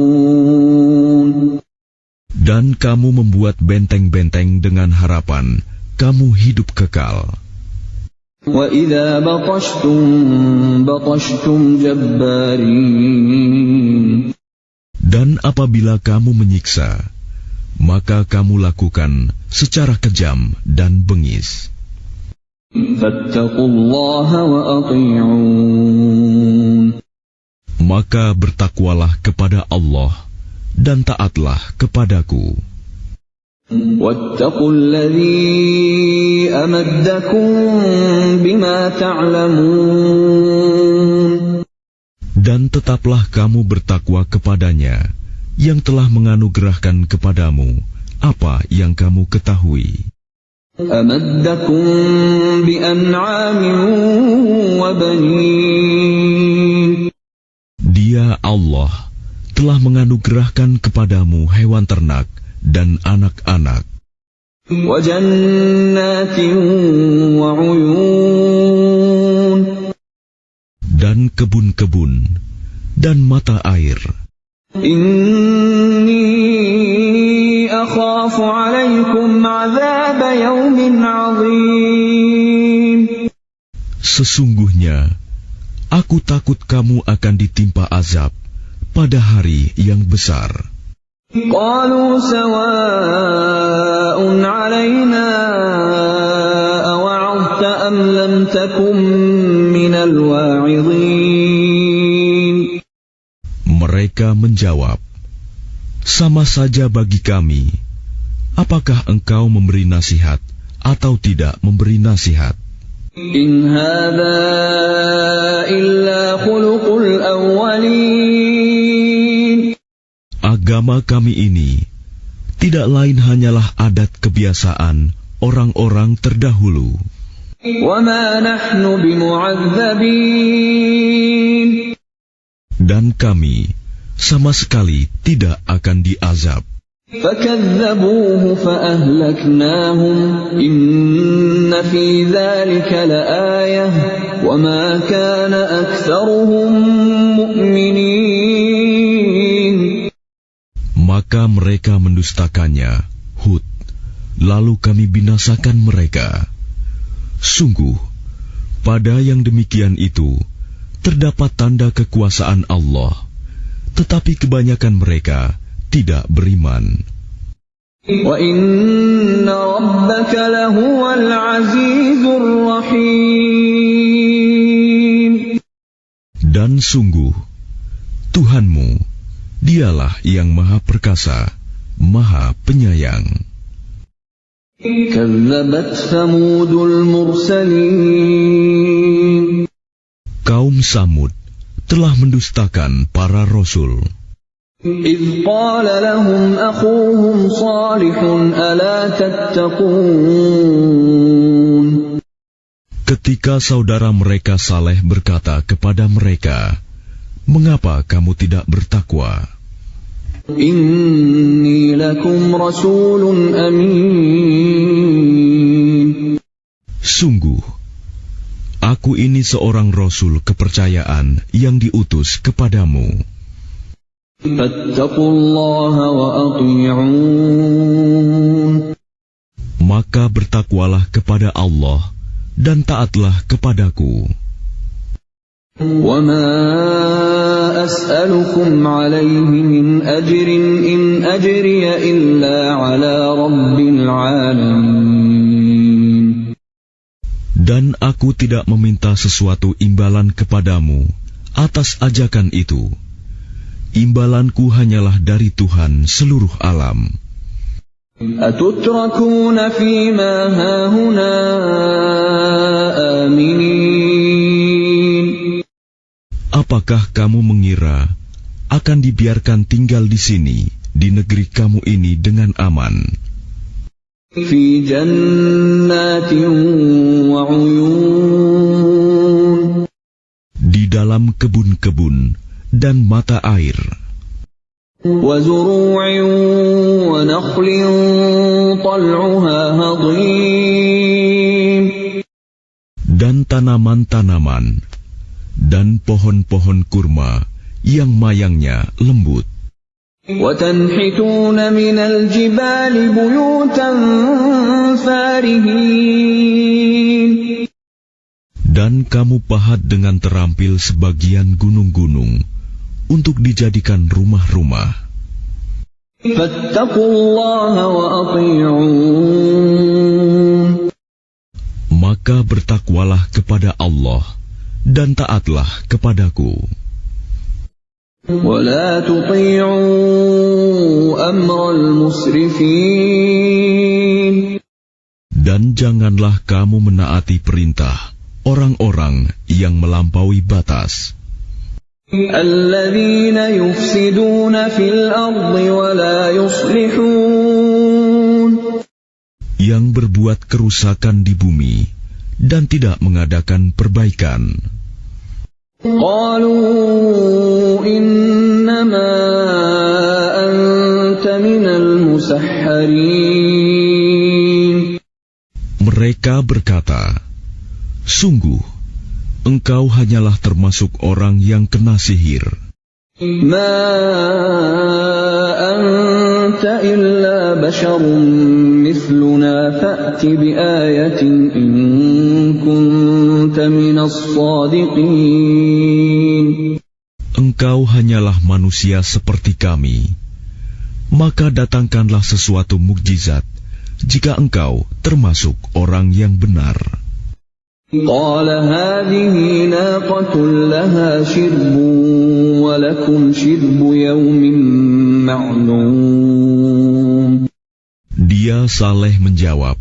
Speaker 2: Dan kamu membuat benteng-benteng dengan harapan kamu hidup kekal.
Speaker 1: وَإِذَا بَطَشْتُمْ بَطَشْتُمْ جَبَّارِينَ.
Speaker 2: Dan apabila kamu menyiksa, maka kamu lakukan secara kejam dan bengis.
Speaker 1: فَاتَّقُوا اللَّهَ وَأَطِيعُونَ.
Speaker 2: Maka bertakwalah kepada Allah dan taatlah kepadaku.
Speaker 1: وَاتَّقُوا الَّذِي أَمَدَّكُم بِمَا تَعْلَمُونَ.
Speaker 2: Dan tetaplah kamu bertakwa kepadanya yang telah menganugerahkan kepadamu apa yang kamu ketahui.
Speaker 1: أَمَدَّكُم بِأَنْعَامٍ وَبَنِينَ.
Speaker 2: Dia Allah telah menganugerahkan kepadamu hewan ternak dan anak-anak,
Speaker 1: وَجَنَّاتٍ وَعُيُونٍ.
Speaker 2: dan kebun-kebun dan mata air.
Speaker 1: إِنِّي أَخَافُ عَلَيْكُمْ عَذَابَ يَوْمٍ عَظِيمٍ.
Speaker 2: Sesungguhnya, aku takut kamu akan ditimpa azab pada hari yang besar.
Speaker 1: قَالُوا سَوَاءٌ عَلَيْنَا أَوَعَظْتَ أَمْ لَمْ تَكُن مِّنَ الْوَاعِظِينَ.
Speaker 2: Mereka menjawab, "Sama saja bagi kami, apakah engkau memberi nasihat atau tidak memberi nasihat?
Speaker 1: إِنْ هَذَا إِلَّا خُلُقُ الْأَوَّلِينَ.
Speaker 2: Agama kami ini tidak lain hanyalah adat kebiasaan orang-orang terdahulu.
Speaker 1: وَمَا نَحْنُ بِمُعَذَّبِينَ.
Speaker 2: Dan kami sama sekali tidak akan diazab.
Speaker 1: فكذبوه فأهلكناهم إن في ذلك لآية وما كان أكثرهم مؤمنين.
Speaker 2: Maka mereka mendustakannya, Hud, lalu kami binasakan mereka. Sungguh, pada yang demikian itu terdapat tanda kekuasaan Allah, tetapi kebanyakan mereka tidak beriman.
Speaker 1: وَإِنَّ رَبَّكَ لَهُوَ الْعَزِيزُ الرَّحِيمُ.
Speaker 2: Dan sungguh, Tuhanmu, Dialah yang Maha Perkasa, Maha Penyayang.
Speaker 1: كَذَّبَتْ ثَمُودُ الْمُرْسَلِينَ.
Speaker 2: Kaum Samud telah mendustakan para rasul.
Speaker 1: إِذْ قَالَ لَهُمْ أَخُوهُمْ صَالِحٌ أَلَا تَتَّقُونَ.
Speaker 2: Ketika saudara mereka Saleh berkata kepada mereka, "Mengapa kamu tidak bertakwa?
Speaker 1: إِنِّي لَكُمْ رَسُولٌ أَمِينٌ.
Speaker 2: Sungguh, aku ini seorang rasul kepercayaan yang diutus kepadamu.
Speaker 1: فَاتَّقُوا اللَّهَ وَأَطِيعُونِ.
Speaker 2: Maka bertakwalah kepada Allah dan taatlah kepadaku.
Speaker 1: وَمَا أَسْأَلُكُمْ عَلَيْهِ مِنْ أَجْرٍ إِنْ أَجْرِيَ إِلَّا عَلَى رَبِّ الْعَالَمِينَ.
Speaker 2: Dan aku tidak meminta sesuatu imbalan kepadamu atas ajakan itu. Imbalanku hanyalah dari Tuhan seluruh alam.
Speaker 1: أَتُتْرَكُونَ فِي مَا هَاهُنَا آمِنِينَ.
Speaker 2: Apakah kamu mengira akan dibiarkan tinggal di sini, di negeri kamu ini dengan aman?
Speaker 1: فِي جَنَّاتٍ وَعُيُونٍ.
Speaker 2: Di dalam kebun-kebun dan mata air,
Speaker 1: وَزُرُوعٍ وَنَخْلٍ طَلْعُهَا هَضِيمٌ.
Speaker 2: dan tanaman-tanaman, dan pohon-pohon kurma yang mayangnya lembut.
Speaker 1: وَتَنْحِتُونَ مِنَ الْجِبَالِ بُيُوتًا فَارِهِينَ.
Speaker 2: Dan kamu pahat dengan terampil sebagian gunung-gunung untuk dijadikan rumah-rumah.
Speaker 1: فَاتَّقُوا اللَّهَ وَأَطِيعُونِ.
Speaker 2: Maka bertakwalah kepada Allah dan taatlah kepadaku.
Speaker 1: وَلَا تُطِيعُوا أَمْرَ الْمُسْرِفِينَ.
Speaker 2: Dan janganlah kamu menaati perintah orang-orang yang melampaui batas,
Speaker 1: الَّذِينَ يُفْسِدُونَ فِي الْأَرْضِ وَلَا يُصْلِحُونَ.
Speaker 2: yang berbuat kerusakan di bumi dan tidak mengadakan perbaikan.
Speaker 1: قَالُوا إِنَّمَا أَنْتَ مِنَ الْمُسَحَّرِينَ.
Speaker 2: Mereka berkata, "Sungguh, engkau hanyalah termasuk orang yang kena sihir.
Speaker 1: مَا أَنْتَ إِلَّا بَشَرٌ مِثْلُنَا فَأْتِ بِآيَةٍ إِن كُنْتَ مِنَ الصَّادِقِينَ.
Speaker 2: Engkau hanyalah manusia seperti kami. Maka datangkanlah sesuatu mukjizat jika engkau termasuk orang yang benar."
Speaker 1: قَالَ هَٰذِهِ نَاقَةٌ لَهَا شِرْبٌ وَلَكُمْ شِرْبُ يَوْمٍ مَّعْلُومٍ.
Speaker 2: Dia Saleh menjawab,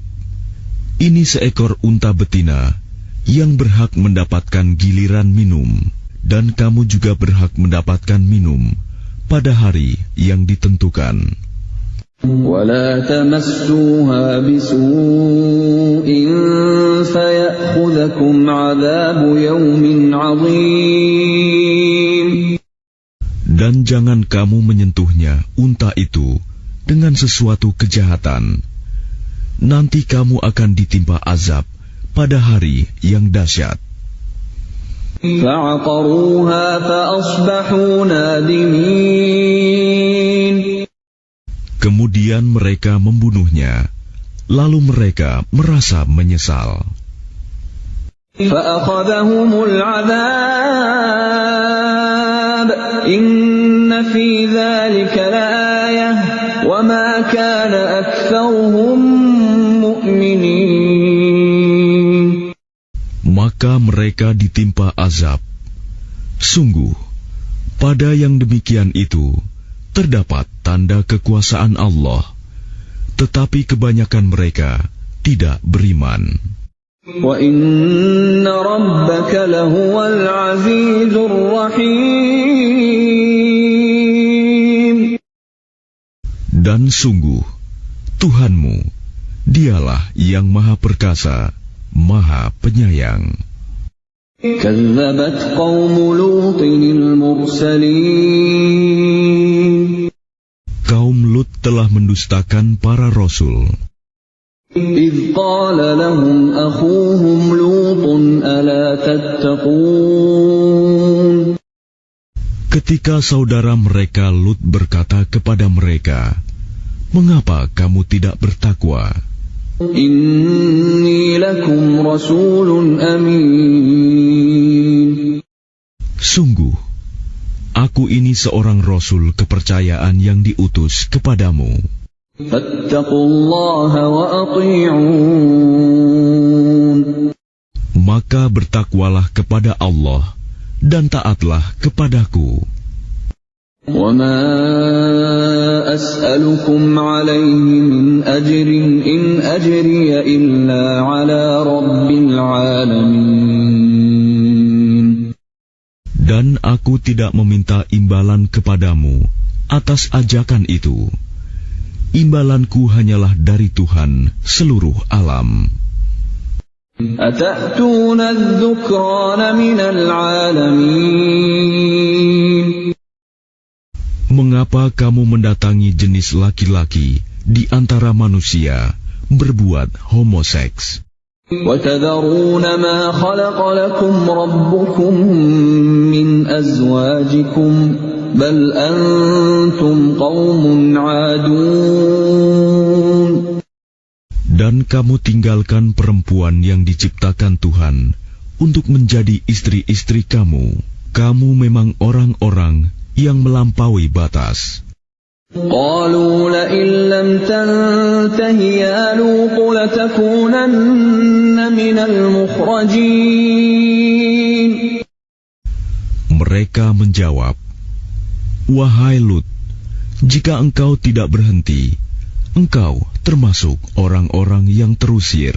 Speaker 2: "Ini seekor unta betina yang berhak mendapatkan giliran minum, dan kamu juga berhak mendapatkan minum pada hari yang ditentukan.
Speaker 1: وَلَا تَمَسُّوهَا بِسُوءٍ فَيَأْخُذَكُمْ عَذَابُ يَوْمٍ عَظِيمٍ.
Speaker 2: Dan jangan kamu menyentuhnya, unta itu, dengan sesuatu kejahatan. Nanti kamu akan ditimpa azab pada hari yang dahsyat.
Speaker 1: فَعَقَرُوهَا فَأَصْبَحُوا نَادِمِينَ.
Speaker 2: Kemudian mereka membunuhnya, lalu mereka merasa menyesal.
Speaker 1: فَأَخَذَهُمُ الْعَذَابُ إِنَّ فِي ذَلِكَ لَآيَةً وَمَا كَانَ أَكْثَرُهُم مُؤْمِنِينَ.
Speaker 2: Maka mereka ditimpa azab. Sungguh, pada yang demikian itu terdapat tanda kekuasaan Allah, tetapi kebanyakan mereka tidak beriman.
Speaker 1: وَإِنَّ رَبَّكَ لَهُوَ الْعَزِيزُ الرَّحِيمُ.
Speaker 2: Dan sungguh, Tuhanmu, dialah yang Maha Perkasa, Maha Penyayang.
Speaker 1: كَذَّبَتْ قَوْمُ لُوطٍ الْمُرْسَلِينَ.
Speaker 2: Kaum Lut telah mendustakan para rasul.
Speaker 1: إِذْ قَالَ لَهُمْ أَخُوهُمْ لُوطٌ أَلَا تَتَّقُونَ.
Speaker 2: Ketika saudara mereka Lut berkata kepada mereka, "Mengapa kamu tidak bertakwa?
Speaker 1: إِنِّي لَكُمْ رَسُولٌ أَمِينٌ."
Speaker 2: Sungguh, aku ini seorang rasul kepercayaan yang diutus kepadamu.
Speaker 1: فَاتَّقُوا اللَّهَ وَأَطِيعُونِ.
Speaker 2: Maka bertakwalah kepada Allah dan taatlah kepadaku.
Speaker 1: وَمَا أَسْأَلُكُمْ عَلَيْهِ مِنْ أَجْرٍ إِنْ أَجْرِيَ إِلَّا عَلَى رَبِّ الْعَالَمِينَ.
Speaker 2: Dan aku tidak meminta imbalan kepadamu atas ajakan itu. Imbalanku hanyalah dari Tuhan seluruh alam.
Speaker 1: أَتَأْتُونَ الذُّكْرَانَ مِنَ الْعَالَمِينَ.
Speaker 2: Mengapa kamu mendatangi jenis laki-laki di antara manusia berbuat homoseks?
Speaker 1: وَتَذَرُونَ مَا خَلَقَ لَكُمْ رَبُّكُمْ مِنْ أَزْوَاجِكُمْ بَلْ أَنْتُمْ قَوْمٌ عَادُونَ.
Speaker 2: Dan kamu tinggalkan perempuan yang diciptakan Tuhan untuk menjadi istri-istri kamu. Kamu memang orang-orang yang melampaui batas.
Speaker 1: قالوا لئن لم تنته يا لوط لتكونن من المخرجين.
Speaker 2: Mereka menjawab, "Wahai Lut, jika engkau tidak berhenti, engkau termasuk orang-orang yang terusir."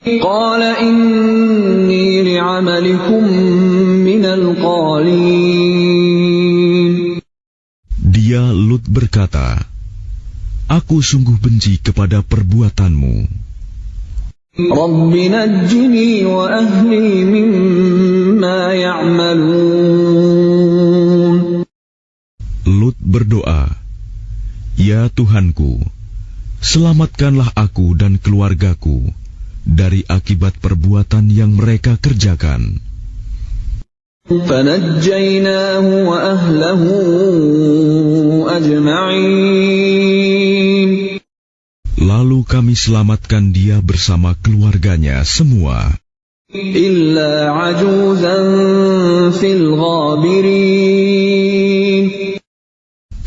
Speaker 1: قال إني لعملكم من القالين.
Speaker 2: Dia Lut berkata, "Aku sungguh benci kepada perbuatanmu.
Speaker 1: رب نجني وأهلي مما يعملون.
Speaker 2: Lut berdoa, "Ya Tuhanku, selamatkanlah aku dan keluargaku dari akibat perbuatan yang mereka kerjakan."
Speaker 1: فنجيناه وأهله أجمعين.
Speaker 2: Lalu kami selamatkan dia bersama keluarganya semua.
Speaker 1: إلا عجوزا في الغابرين.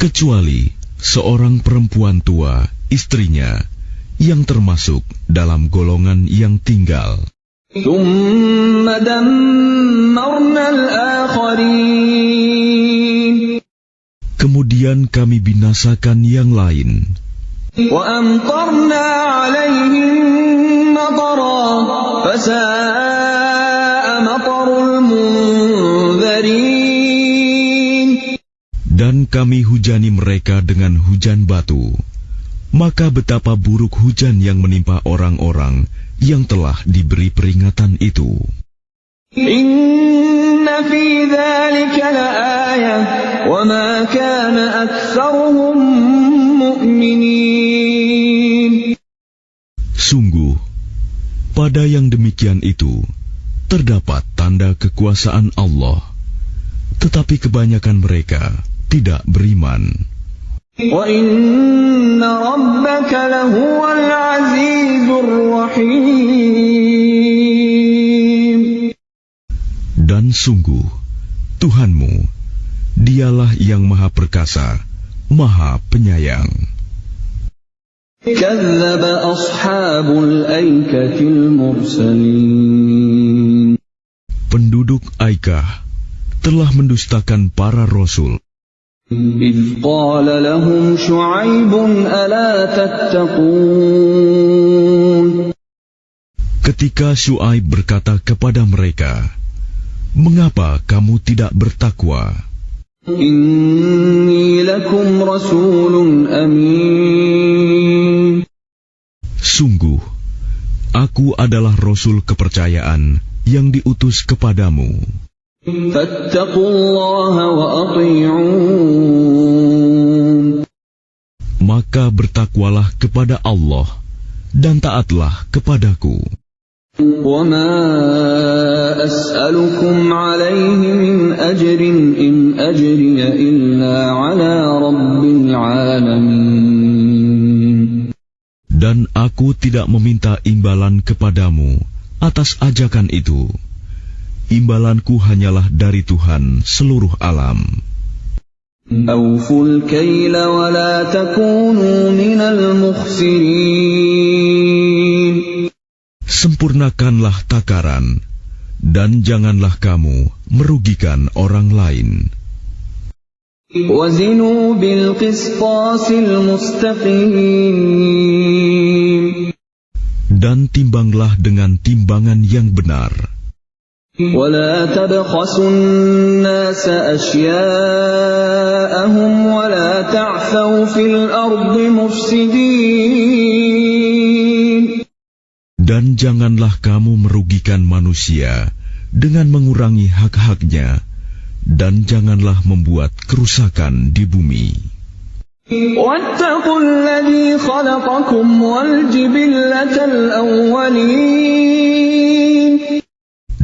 Speaker 2: Kecuali seorang perempuan tua, istrinya, yang termasuk dalam golongan yang tinggal.
Speaker 1: ثم دمرنا الآخرين.
Speaker 2: Kemudian kami binasakan yang lain.
Speaker 1: وأمطرنا عليهم مطرا فساء مطر المنذرين.
Speaker 2: Dan kami hujani mereka dengan hujan batu. Maka betapa buruk hujan yang menimpa orang-orang yang telah diberi peringatan itu.
Speaker 1: إن في ذلك لآية وما كان أكثرهم مؤمنين.
Speaker 2: Sungguh, pada yang demikian itu terdapat tanda kekuasaan Allah, tetapi kebanyakan mereka tidak beriman.
Speaker 1: وَإِنَّ رَبَّكَ لَهُوَ الْعَزِيزُ الرَّحِيمُ.
Speaker 2: Dan sungguh, Tuhanmu, dialah yang Maha Perkasa, Maha Penyayang.
Speaker 1: كَذَّبَ أَصْحَابُ الْأَيْكَةِ الْمُرْسَلِينَ.
Speaker 2: Penduduk Aikah telah mendustakan para rasul.
Speaker 1: إِذْ قَالَ لَهُمْ شُعَيْبٌ أَلَا تَتَّقُونَ.
Speaker 2: Ketika Syuaib berkata kepada mereka, "Mengapa kamu tidak bertakwa?
Speaker 1: إِنِّي لَكُمْ رَسُولٌ أَمِينٌ.
Speaker 2: Sungguh, aku adalah rasul kepercayaan yang diutus kepadamu.
Speaker 1: فَاتَّقُوا اللَّهَ وَأَطِيعُونِ.
Speaker 2: Maka bertakwalah kepada Allah dan taatlah kepadaku.
Speaker 1: وَمَا أَسْأَلُكُمْ عَلَيْهِ مِنْ أَجْرٍ إِنْ أَجْرِيَ إِلَّا عَلَى رَبِّ الْعَالَمِينَ.
Speaker 2: Dan aku tidak meminta imbalan kepadamu atas ajakan itu. Imbalanku hanyalah dari Tuhan seluruh alam.
Speaker 1: أَوْفُوا الْكَيْلَ وَلَا تَكُونُوا مِنَ الْمُخْسِرِينَ.
Speaker 2: Sempurnakanlah takaran, dan janganlah kamu merugikan orang lain.
Speaker 1: وَزِنُوا بِالْقِسْطَاسِ الْمُسْتَقِيمِ.
Speaker 2: Dan timbanglah dengan timbangan yang benar.
Speaker 1: وَلَا تَبْخَسُوا النَّاسَ أَشْيَاءَهُمْ وَلَا تَعْثَوْا فِي الْأَرْضِ مُفْسِدِينَ.
Speaker 2: Dan janganlah kamu merugikan manusia dengan mengurangi hak-haknya, dan janganlah membuat kerusakan di bumi.
Speaker 1: وَاتَّقُوا الَّذِي خَلَقَكُمْ وَالْجِبِلَّةَ الْأَوَّلِينَ.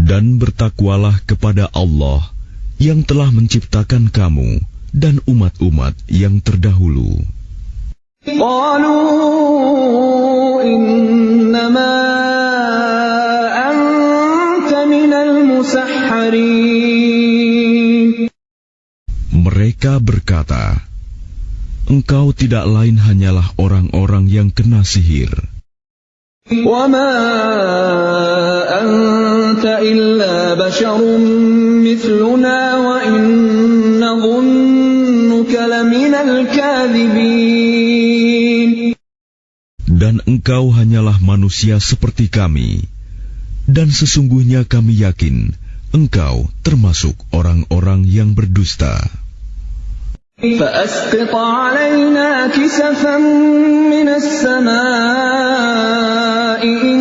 Speaker 2: Dan bertakwalah kepada Allah yang telah menciptakan kamu dan umat-umat yang terdahulu.
Speaker 1: قَالُوا إِنَّمَا أَنْتَ مِنَ الْمُسَحَّرِينَ.
Speaker 2: Mereka berkata, "Engkau tidak lain hanyalah orang-orang yang kena sihir.
Speaker 1: وَمَا أَنْتَ إِلَّا بَشَرٌ مِثْلُنَا وَإِنْ نَظُنُّكَ لَمِنَ الْكَاذِبِينَ.
Speaker 2: Dan engkau hanyalah manusia seperti kami, dan sesungguhnya kami yakin engkau termasuk orang-orang yang berdusta.
Speaker 1: فَأَسْقِطْ عَلَيْنَا كِسَفًا مِنَ السَّمَاءِ إِن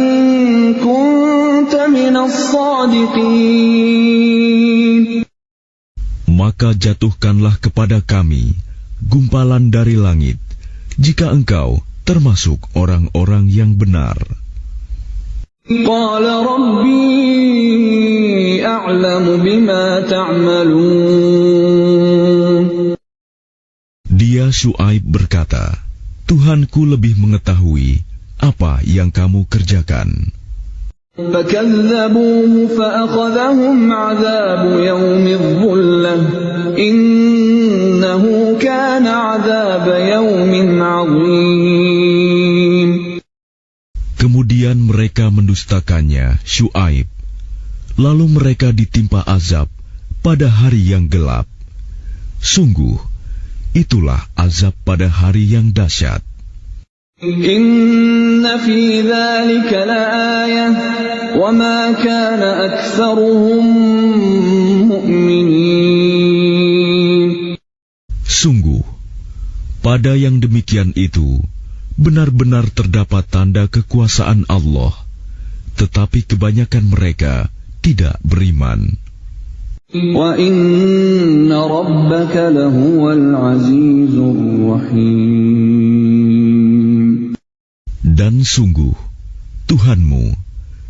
Speaker 1: كُنتَ مِنَ الصَّادِقِينَ.
Speaker 2: Maka jatuhkanlah kepada kami gumpalan dari langit, jika engkau termasuk orang-orang yang benar.
Speaker 1: قَالَ رَبِّي أَعْلَمُ بِمَا تَعْمَلُونَ.
Speaker 2: Dia Syuaib berkata, Tuhanku lebih mengetahui apa yang kamu kerjakan.
Speaker 1: فَكَذَّبُوهُ فَأَخَذَهُمْ عَذَابُ يَوْمِ الظُّلَّةِ إِنَّهُ كَانَ عَذَابَ يَوْمٍ عَظِيمٍ.
Speaker 2: Kemudian mereka mendustakannya, Syuaib. Lalu mereka ditimpa azab pada hari yang gelap. Sungguh, itulah azab pada hari yang dahsyat.
Speaker 1: Inna fi dzalika laayah wa ma kana aktsaruhum mu'minin.
Speaker 2: Sungguh, pada yang demikian itu benar-benar terdapat tanda kekuasaan Allah, tetapi kebanyakan mereka tidak beriman.
Speaker 1: وَإِنَّ رَبَّكَ لَهُوَ الْعَزِيزُ الرَّحِيمُ.
Speaker 2: Dan sungguh, Tuhanmu,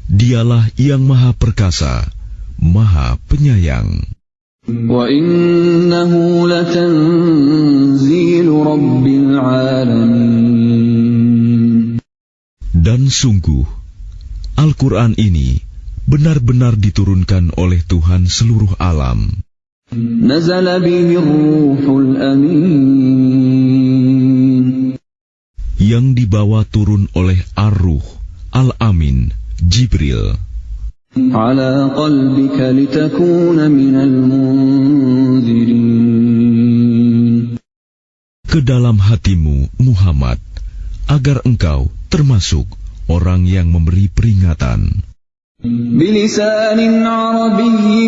Speaker 2: dialah yang maha perkasa, maha penyayang.
Speaker 1: وَإِنَّهُ لَتَنزِيلُ رَبِّ الْعَالَمِينَ.
Speaker 2: Dan sungguh, Al-Quran ini benar-benar diturunkan oleh Tuhan seluruh alam.
Speaker 1: نَزَلَ بِهِ الرُّوحُ الْأَمِينُ.
Speaker 2: Yang dibawa turun oleh Ar-Ruh, Al-Amin, Jibril.
Speaker 1: عَلَى قَلْبِكَ لِتَكُونَ مِنَ الْمُنذِرِينَ.
Speaker 2: Ke dalam hatimu, Muhammad, agar engkau termasuk orang yang memberi peringatan.
Speaker 1: بِلِسَانٍ عَرَبِيٍّ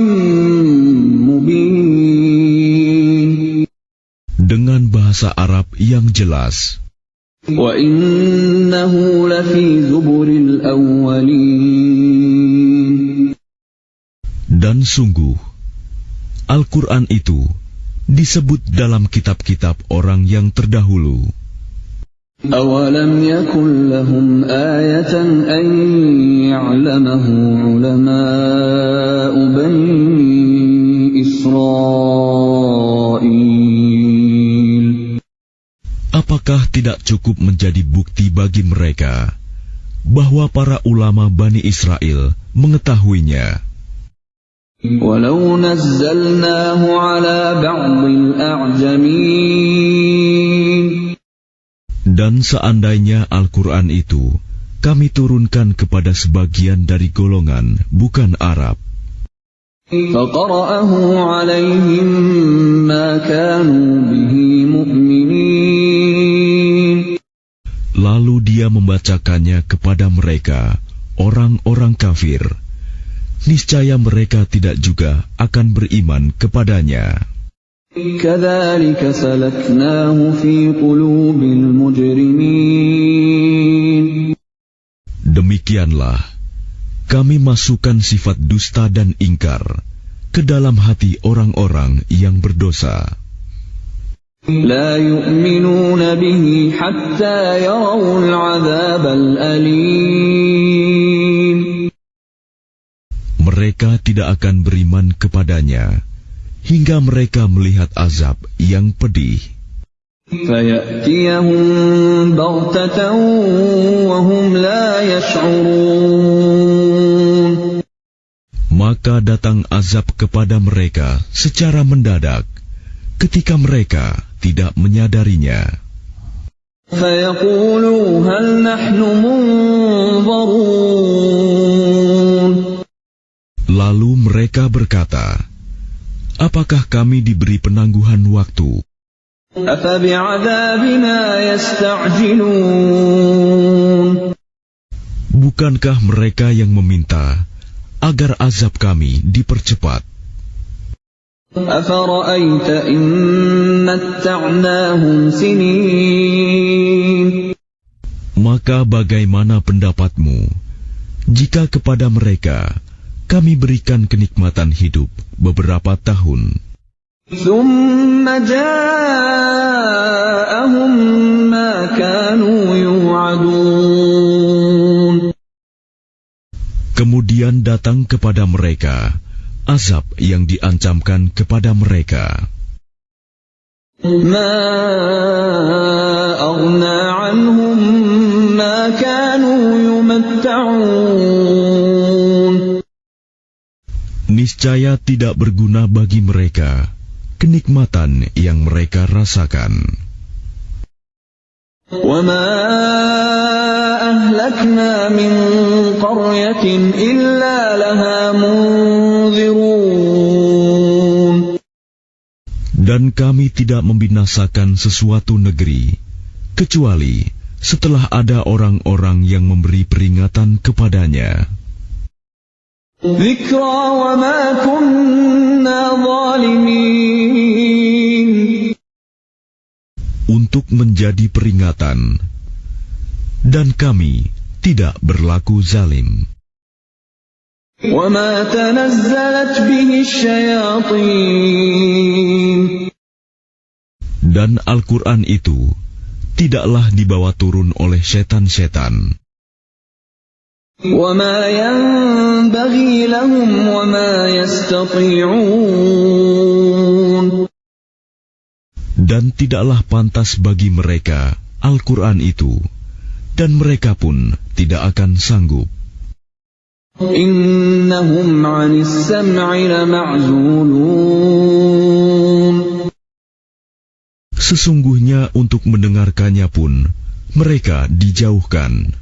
Speaker 1: مُبِينٍ.
Speaker 2: Dengan bahasa Arab yang jelas.
Speaker 1: وَإِنَّهُ لَفِي زُبُرِ الْأَوَّلِينَ.
Speaker 2: Dan sungguh, Al-Quran itu disebut dalam kitab-kitab orang yang terdahulu.
Speaker 1: أَوَلَمْ يَكُنْ لَهُمْ آيَةً أَنْ يَعْلَمَهُ عُلَمَاءُ بَنِي إِسْرَائِيلَ.
Speaker 2: Apakah tidak cukup menjadi bukti bagi mereka bahwa para ulama Bani Israel mengetahuinya?
Speaker 1: وَلَوْ نَزَّلْنَاهُ عَلَى بَعْضِ الْأَعْجَمِينَ.
Speaker 2: Dan seandainya Al-Quran itu kami turunkan kepada sebagian dari golongan bukan Arab,
Speaker 1: فَقَرَأَهُ عَلَيْهِمْ مَا كَانُوا بِهِ مُؤْمِنِينَ.
Speaker 2: lalu dia membacakannya kepada mereka, orang-orang kafir, niscaya mereka tidak juga akan beriman kepadanya.
Speaker 1: كَذَلِكَ سَلَكْنَاهُ فِي قُلُوبِ الْمُجْرِمِينَ.
Speaker 2: Demikianlah kami masukkan sifat dusta dan ingkar ke dalam hati orang-orang yang berdosa.
Speaker 1: لَا يُؤْمِنُونَ بِهِ حَتَّى يَرَوُا الْعَذَابَ الْأَلِيمَ.
Speaker 2: Mereka tidak akan beriman kepadanya hingga mereka melihat azab yang pedih.
Speaker 1: فَيَأْتِيَهُم بَغْتَةً وَهُمْ لَا يَشْعُرُونَ.
Speaker 2: Maka datang azab kepada mereka secara mendadak, ketika mereka tidak menyadarinya.
Speaker 1: فَيَقُولُوا هَلْ نَحْنُ مُنظَرُونَ.
Speaker 2: Lalu mereka berkata, apakah kami diberi penangguhan waktu?
Speaker 1: أَفَبِعَذَابِنَا يَسْتَعْجِلُونَ.
Speaker 2: Bukankah mereka yang meminta agar azab kami dipercepat?
Speaker 1: أَفَرَأَيْتَ إِن مَّتَّعْنَاهُمْ سِنِينَ.
Speaker 2: Maka bagaimana pendapatmu jika kepada mereka kami berikan kenikmatan hidup beberapa tahun?
Speaker 1: ثُمَّ جَاءَهُم مَّا كَانُوا يُوعَدُونَ.
Speaker 2: Kemudian datang kepada mereka azab yang diancamkan kepada mereka.
Speaker 1: مَا أَغْنَىٰ عَنْهُم مَّا كَانُوا يُمَتَّعُونَ.
Speaker 2: Niscaya tidak berguna bagi mereka kenikmatan yang mereka rasakan.
Speaker 1: وَمَا أَهْلَكْنَا مِنْ قَرْيَةٍ إِلَّا لَهَا مُنذِرُونَ.
Speaker 2: Dan kami tidak membinasakan sesuatu negeri, kecuali setelah ada orang-orang yang memberi peringatan kepadanya.
Speaker 1: ذِكْرَى وَمَا كُنَّا ظَالِمِينَ.
Speaker 2: Untuk menjadi peringatan, dan kami tidak berlaku zalim.
Speaker 1: وما تنزلت به الشياطين.
Speaker 2: Dan Al-Quran itu tidaklah dibawa turun oleh setan-setan.
Speaker 1: وما ينبغي لهم وما يستطيعون.
Speaker 2: Dan tidaklah pantas bagi mereka Al-Quran itu, dan mereka pun tidak akan sanggup.
Speaker 1: إنهم عن السمع لمعزولون.
Speaker 2: Sesungguhnya untuk mendengarkannya pun mereka dijauhkan.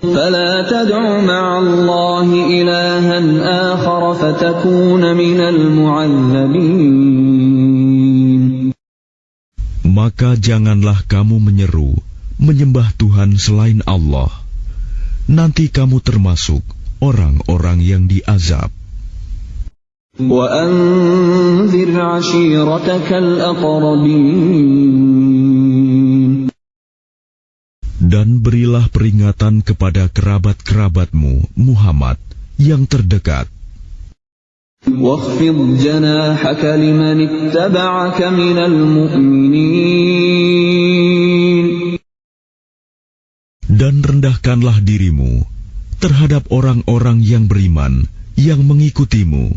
Speaker 1: فلا تدع مع الله إلها آخر فتكون من المعذبين.
Speaker 2: Maka janganlah kamu menyeru menyembah Tuhan selain Allah. Nanti kamu termasuk orang-orang yang diazab.
Speaker 1: وأنذر عشيرتك الأقربين.
Speaker 2: Dan berilah peringatan kepada kerabat-kerabatmu, Muhammad, yang terdekat.
Speaker 1: واخفض جناحك لمن اتبعك من المؤمنين.
Speaker 2: Dan rendahkanlah dirimu terhadap orang-orang yang beriman yang mengikutimu.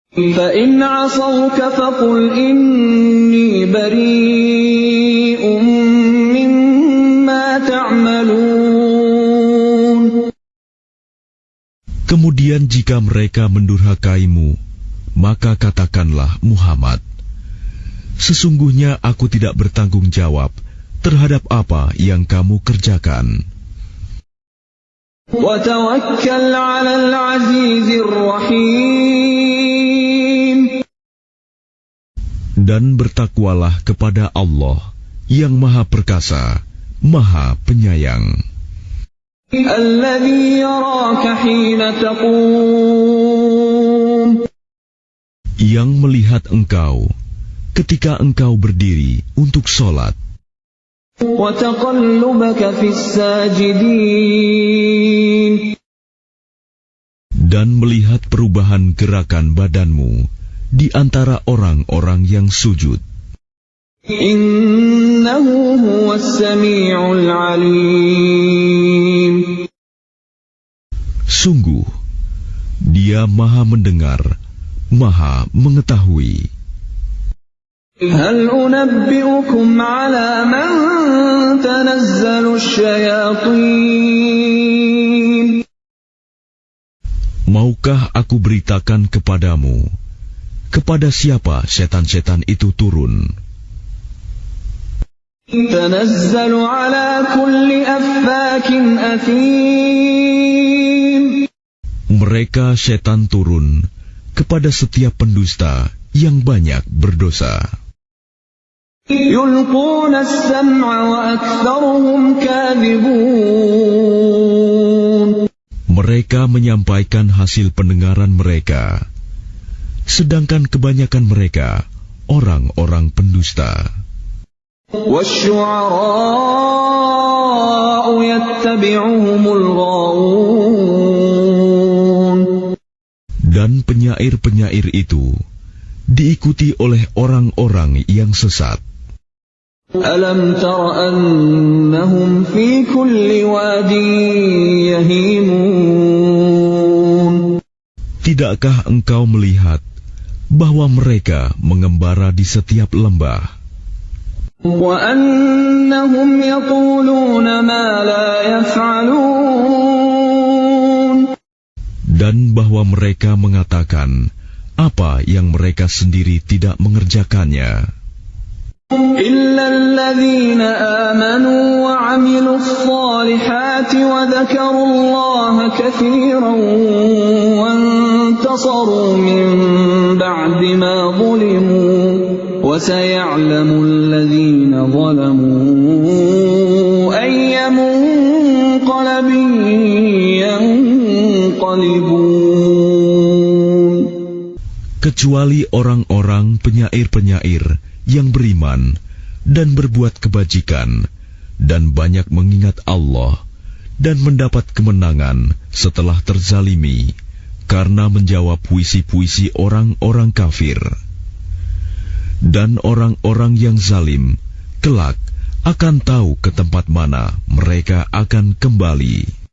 Speaker 1: فإن عصوك فقل إني بريء مما تعملون.
Speaker 2: Kemudian jika mereka mendurhakaimu, maka katakanlah, Muhammad, sesungguhnya aku tidak bertanggung jawab terhadap apa yang kamu kerjakan.
Speaker 1: وتوكل على العزيز الرحيم.
Speaker 2: Dan bertakwalah kepada Allah yang Maha Perkasa, Maha Penyayang.
Speaker 1: الذي يراك حين تقوم.
Speaker 2: Yang melihat engkau ketika engkau berdiri untuk sholat.
Speaker 1: وتقلبك في الساجدين.
Speaker 2: Dan melihat perubahan gerakan badanmu di antara orang-orang yang sujud.
Speaker 1: إنه هو السميع العليم.
Speaker 2: Sungguh, Dia Maha mendengar, Maha mengetahui.
Speaker 1: هل أنبئكم على من تنزل الشياطين.
Speaker 2: Maukah aku beritakan kepadamu, kepada siapa setan-setan itu turun?
Speaker 1: تنزل على كل أفاك أثيم. Mereka
Speaker 2: setan turun kepada setiap pendusta yang banyak berdosa.
Speaker 1: يلقون السمع وأكثرهم كاذبون.
Speaker 2: Mereka menyampaikan hasil pendengaran mereka, sedangkan kebanyakan mereka orang-orang pendusta.
Speaker 1: والشعراء يتبعهم الغاوون.
Speaker 2: Dan penyair-penyair itu diikuti oleh orang-orang yang sesat.
Speaker 1: ألم تر أنهم في كل واد يهيمون.
Speaker 2: Tidakkah engkau melihat bahwa mereka mengembara di setiap lembah?
Speaker 1: وأنهم يقولون ما لا يفعلون.
Speaker 2: Dan bahwa mereka mengatakan apa yang mereka sendiri tidak mengerjakannya.
Speaker 1: إلا الذين آمنوا وعملوا الصالحات وذكروا الله كثيرا وانتصروا من بعد ما ظلموا وسيعلم الذين ظلموا أي منقلب ينقلبون.
Speaker 2: Kecuali orang-orang penyair-penyair yang beriman dan berbuat kebajikan dan banyak mengingat Allah dan mendapat kemenangan setelah terzalimi karena menjawab puisi-puisi orang-orang kafir. Dan orang-orang yang zalim kelak akan tahu ke tempat mana mereka akan kembali.